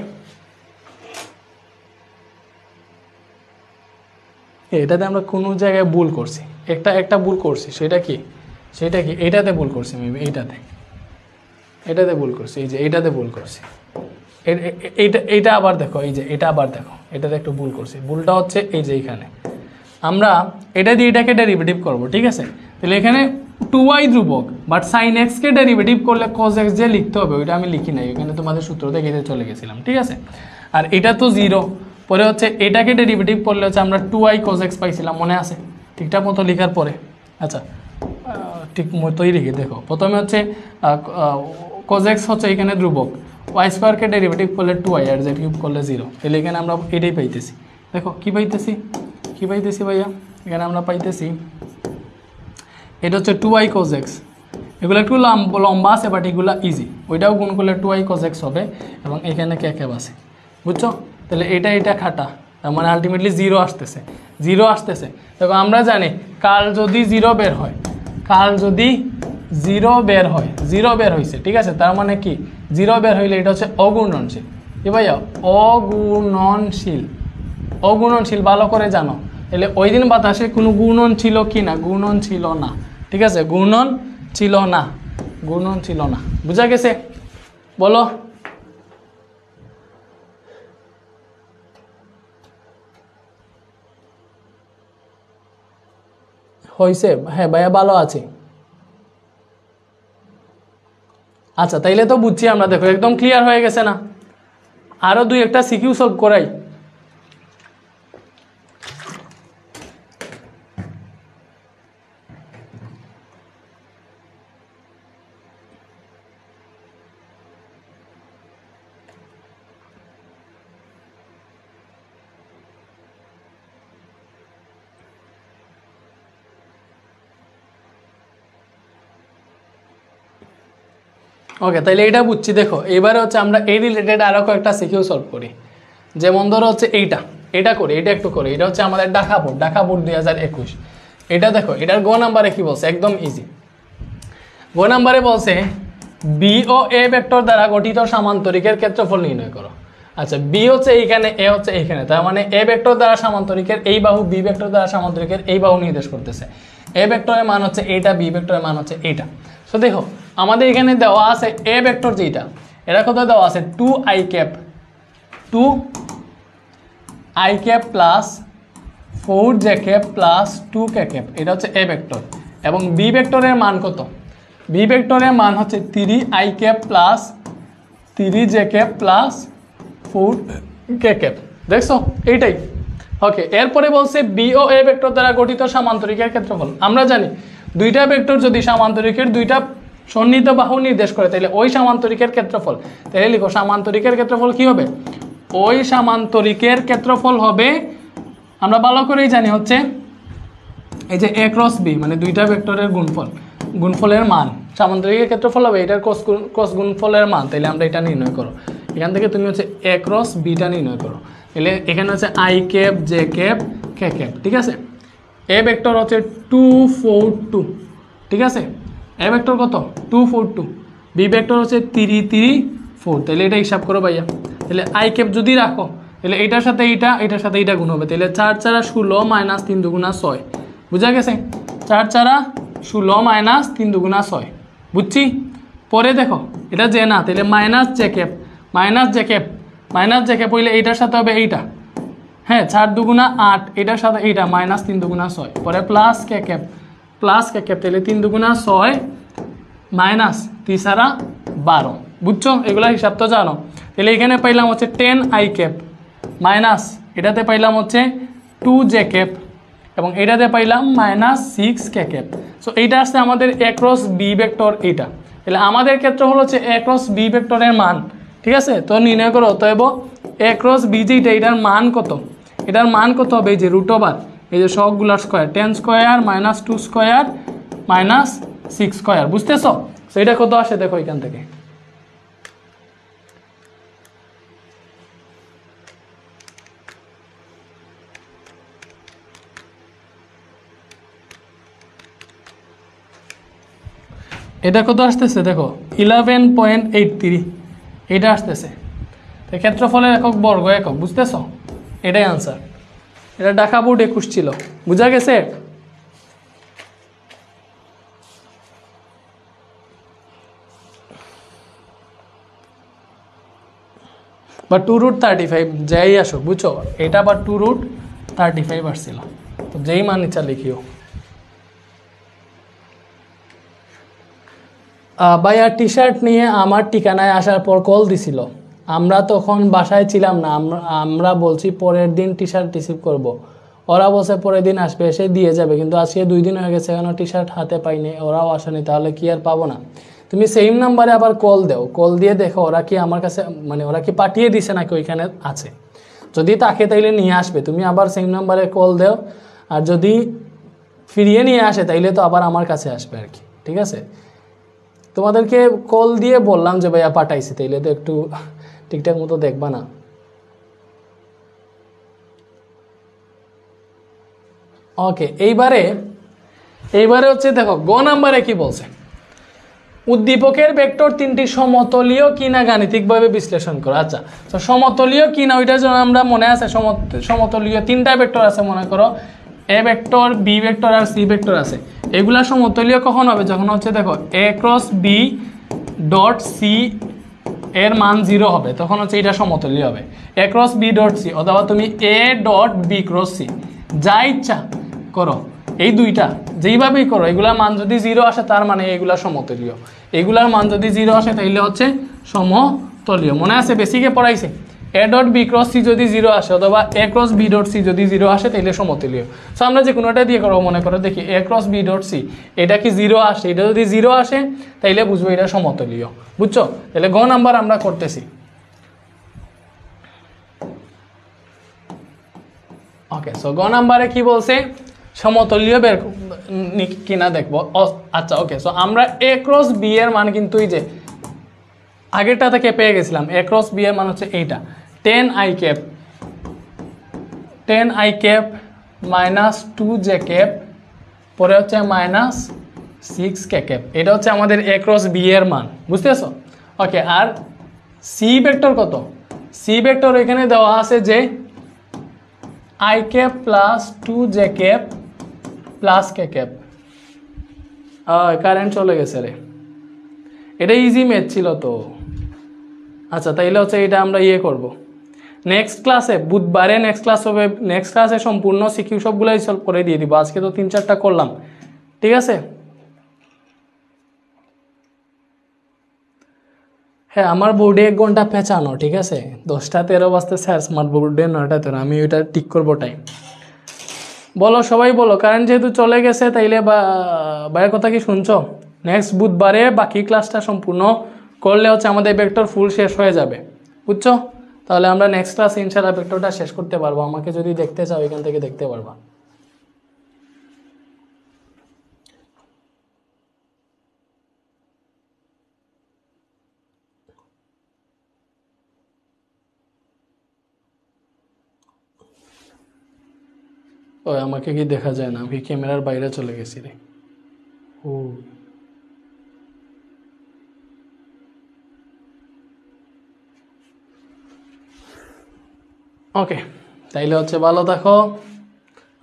এটাতে আমরা কোনো জায়গায় ভুল করছি, একটা ভুল করছি, সেটা কি এইটাতে ভুল করছি, মেবি এটাতে ভুল করছি, এই যে এইটাতে ভুল করছি, এইটা আবার দেখো, এই যে এটা আবার দেখো, এটাতে একটু ভুল করছি। ভুলটা হচ্ছে এই যে এইখানে আমরা এটা দিয়ে এটাকে ডেরিভেটিভ করব, ঠিক আছে? তাহলে এখানে 2y ধ্রুবক, বাট সাইন এক্স কে ডেরিভেটিভ করলে cos x যে লিখতে হবে, ওইটা আমি লিখি নাই, ওখানে তোমাদের সূত্র থেকে চলে গেছিলাম, ঠিক আছে? আর এটা তো 0, পরে হচ্ছে এটাকে ডেরিভেটিভ করলে হচ্ছে আমরা 2y cos x পাইছিলাম, মনে আছে? ঠিকঠাক মতো লেখার পরে, আচ্ছা ঠিক মতোই লিখে দেখো, প্রথমে হচ্ছে cos x হচ্ছে এখানে ধ্রুবক, y² কে ডেরিভেটিভ করলে 2y, আর z³ করলে 0, তাহলে এখানে আমরা এটাই পাইতেছি। দেখো কি পাইতেছি ভাইয়া, এখানে আমরা পাইতেছি এটা হচ্ছে 2y cos x, এগুলো একটু লম্বা আছে, বাট এগুলো ইজি, ওইটাও গুণ করলে 2y cos x হবে, এবং এখানে কে ক্যাপ আছে, বুঝছো? তাহলে এটা খাটা, তার মানে আলটিমেটলি 0 আসতেছে। দেখো আমরা জানি কাল যদি 0 বের হয়, 0 বের হয়েছে, ঠিক আছে? তার মানে কি 0 বের হইলে এটা হচ্ছে অগুণনশীল, কি ভাইয়া? অগুণনশীল, ভালো করে জানো। তাহলে ওই দিন বাতাসে কোনো গুণন ছিল কি না? গুণন ছিল না, ঠিক আছে? গুণন ছিল না, বুঝা গেছে? বলো। হয়েছে? হ্যাঁ ভাইয়া, ভালো আছে। আচ্ছা, তাইলে তো বুঝছি আমরা, দেখো একদম ক্লিয়ার হয়ে গেছে না? আরো 2-1টা সিকিউ সলভ করাই। ওকে, তাহলে এটা বুঝছি। দেখো এবারে হচ্ছে আমরা এই রিলেটেড আরও কয়েকটা সিকিউ সলভ করি। যেমন ধরো হচ্ছে এটা করি, এটা একটু করি। এটা হচ্ছে আমাদের ঢাকা বোর্ড 2021। এটা দেখো, এটার গ নাম্বারে কি বলছে, একদম ইজি। গ নাম্বারে বলছে বি ও এ ভেক্টর দ্বারা গঠিত সামান্তরিকের ক্ষেত্রফল নির্ণয় করো। আচ্ছা, বি হচ্ছে এইখানে, এ হচ্ছে এইখানে, তার মানে এ ভেক্টর দ্বারা সামান্তরিকের এই বাহু বি ভেক্টর দ্বারা সামান্তরিকের এই বাহু নির্দেশ করতেছে। এ ভেক্টরের মান হচ্ছে এইটা, বি ভেক্টরের মান হচ্ছে এইটা। সো দেখো আমাদের এখানে দেওয়া আছে এ ভেক্টর যেটা, এটা কত দেওয়া আছে 2i cap plus 4j cap plus 2k cap, এটা হচ্ছে এ ভেক্টর। এবং বি ভেক্টরের মান কত, বি ভেক্টরের মান হচ্ছে 3i cap plus 3j cap plus 4k cap. দেখছো এইটাই। ওকে, এরপরে বলছে বি ও এ ভেক্টর দ্বারা গঠিত সামান্তরিকের ক্ষেত্রফল। আমরা জানি দুইটা ভেক্টর যদি সামান্তরিকের দুইটা সন্নিহিত বাহু নির্দেশ করে তাহলে ওই সামান্তরিকের ক্ষেত্রফল, তাহলে লিখো সামান্তরিকের ক্ষেত্রফল কি হবে, ওই সামান্তরিকের ক্ষেত্রফল হবে, আমরা ভালো করেই জানি হচ্ছে এই যে a ক্রস b, মানে দুইটা ভেক্টরের গুণফলের মান। সামান্তরিকের ক্ষেত্রফল হবে এটার ক্রস গুণফলের মান। তাহলে আমরা এটা নির্ণয় করো, এখান থেকে তুমি হচ্ছে a ক্রস bটা নির্ণয় করো। তাহলে এখানে হচ্ছে i cap, j cap, k cap, ঠিক আছে। a ভেক্টর হচ্ছে 2 4 2, ঠিক আছে। a ভেক্টর কত 2 4 2, b ভেক্টর হচ্ছে 3 3 4। তাহলে এটা হিসাব করো ভাইয়া। তাহলে i ক্যাপ যদি রাখো তাহলে এটার সাথে এটার সাথে এটা গুণ হবে। তাহলে 4 4 16 মাইনাস 3 দুগুণা 6, বুঝা গেছে। 4 4 16 মাইনাস 3 দুগুণা 6, বুঝছি। পরে দেখো এটা যে না, তাহলে মাইনাস জে ক্যাপ হইলে এইটার সাথে হবে এইটা, হ্যাঁ 4 দুগুণা 8, এটার সাথে এইটা মাইনাস 3 দুগুণা 6, পরে প্লাস কে ক্যাপ, তাহলে 3 দুগুণা 6 মাইনাস 3 সারা 12, বুঝছো। এগুলা হিসাব তো জানো। তাহলে এখানে পাইলাম হচ্ছে 10i ক্যাপ মাইনাস এটাতে পাইলাম হচ্ছে 2j ক্যাপ এবং এটাতে পাইলাম মাইনাস 6k ক্যাপ। সো এইটা আসছে আমাদের a ক্রস b ভেক্টর এইটা। তাহলে আমাদের ক্ষেত্রে হলো হচ্ছে a ক্রস b ভেক্টরের মান, ঠিক আছে। তো নির্ণয় করো, অতএব a ক্রস b যেটা এটার মান কত, এটার মান কত হবে এই যে রুট ওভার এই যে সবগুলার square, 10 square minus 2 square minus 6 square, বুঝতেছো। সো এটা কত আসে দেখো এখান থেকে, এটা কত আসতেছে দেখো 11.83, এটা আসতেছে। তো ক্ষেত্রফলের একক বর্গ একক, বুঝতেছ, এটাই আনসার। এটা ঢাকা বোর্ড 21 ছিল, বুঝা গেছে। বা 2√35 যাই আসো, বুঝছো, এটা বা 2√35 আসছিল। তো যেই মান ইচ্ছা লিখিও। ভাইয়া টি শার্ট নিয়ে আমার ঠিকানায় আসার পর কল দিছিল, আমরা তখন বাসায় ছিলাম না, আমরা বলছি পরের দিন টি শার্ট রিসিভ করবো, ওরা বলছে পরের দিন আসবে, এসে দিয়ে যাবে, কিন্তু আজকে 2 দিন হয়ে গেছে এখনো টি শার্ট হাতে পাইনি, ওরাও আসেনি, তাহলে কি আর পাবো না? তুমি সেম নাম্বারে আবার কল দাও, কল দিয়ে দেখো ওরা কি আমার কাছে মানে ওরা কি পাঠিয়ে দিছে নাকি ওইখানে আছে। যদি তাকে তাইলে নিয়ে আসবে, তুমি আবার সেম নাম্বারে কল দাও, আর যদি ফিরিয়ে নিয়ে আসে তাইলে তো আবার আমার কাছে আসবে আর কি, ঠিক আছে। তোমাদেরকে কল দিয়ে বললাম যে ভাইয়া পাঠাইছি, তাইলে তো একটু ঠিকঠাক মতো দেখবা না। ওকে, এইবারে হচ্ছে দেখো গ নাম্বারে কি বলছে, উদ্দীপকের ভেক্টর 3টি সমতলীয় কিনা গাণিতিকভাবে বিশ্লেষণ করো। আচ্ছা, তো সমতলীয় কিনা ওইটার জন্য আমরা মনে আছে সমতলীয় 3টা ভেক্টর আছে, মনে করো এ ভেক্টর, বি ভেক্টর আর সি ভেক্টর আছে। এগুলা সমতলীয় কখন হবে, যখন হচ্ছে দেখো A cross B dot C এর মান 0 হবে, তখন হচ্ছে এটা সমতলীয় হবে। A cross B dot C, অথবা তুমি A dot B cross C, যা ইচ্ছা করো, এই দুইটা যেইভাবেই করো, এগুলার মান যদি 0 আসে তার মানে এগুলা সমতলীয়, এগুলার মান যদি 0 আসে তাহলে হচ্ছে সমতলীয়। মনে আছে বেসিকে পড়াইছে, A dot B cross C যদি 0 আসে অথবা A cross B dot C যদি 0 আসে তাহলে সমতলীয়। সো আমরা যে কোনোটা দিয়ে করবো, মনে করো দেখি এ ক্রস বি ডট সি, এটা কি 0 আসে, এটা যদি 0 আসে তাইলে বুঝবো এটা সমতলীয়, বুঝছো। তাহলে গ নাম্বার আমরা করতেছি। ওকে, সো গ নাম্বারে কি বলছে, সমতলীয় বের কিনা দেখবো। আচ্ছা ওকে, সো আমরা এ ক্রস বি এর মান কিন্তু এই যে আগেরটা থেকে পেয়ে গেছিলাম এ ক্রস বি এর মান হচ্ছে এইটা 10i cap minus 2j cap পরে হচ্ছে মাইনাস 6k ক্যাপ, এটা হচ্ছে আমাদের এ ক্রস বি এর মান, বুঝতেছো? ওকে, আর সি ভেক্টর কত? সি ভেক্টর এখানে দেওয়া আছে যে i cap plus 2j cap plus k cap. Current চলে গেছে রে, এটা ইজি ম্যাথ ছিল তো। আচ্ছা, তাইলে হচ্ছে এটা আমরা করব নেক্সট ক্লাসে, বুধবারে নেক্সট ক্লাস হবে। নেক্সট ক্লাসে সম্পূর্ণ সিকিউ সবগুলোই সলভ করে দিয়ে দিব। আজকে তো 3-4টা করলাম, ঠিক আছে? হ্যাঁ, আমার বোর্ডে 1 ঘন্টা পেঁচানো, ঠিক আছে? 10টা 13 বাজতে স্যার স্মার্ট বোর্ডে 9টা 13, আমি ওইটা ঠিক করবো টাইম। বলো সবাই বলো, কারেন্ট যেহেতু চলে গেছে তাইলে ভাইয়ের কথা কি শুনছো? নেক্সট বুধবারে বাকি ক্লাসটা সম্পূর্ণ করলে হচ্ছে আমাদের ভেক্টর ফুল শেষ হয়ে যাবে, বুঝছো? তাহলে আমরা নেক্সট ক্লাসে ইনশাআল্লাহ ভেক্টরটা শেষ করতে পারবো। আমাকে যদি দেখতে চাও এখান থেকে দেখতে পারবা। ওই আমাকে কি দেখা যায় না? আমি ক্যামেরার বাইরে চলে গেছি রে। ও, ওকে, তাইলে হচ্ছে ভালো থাকো,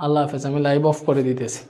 আল্লাহ হাফেজ। আমি লাইভ অফ করে দিতেছি।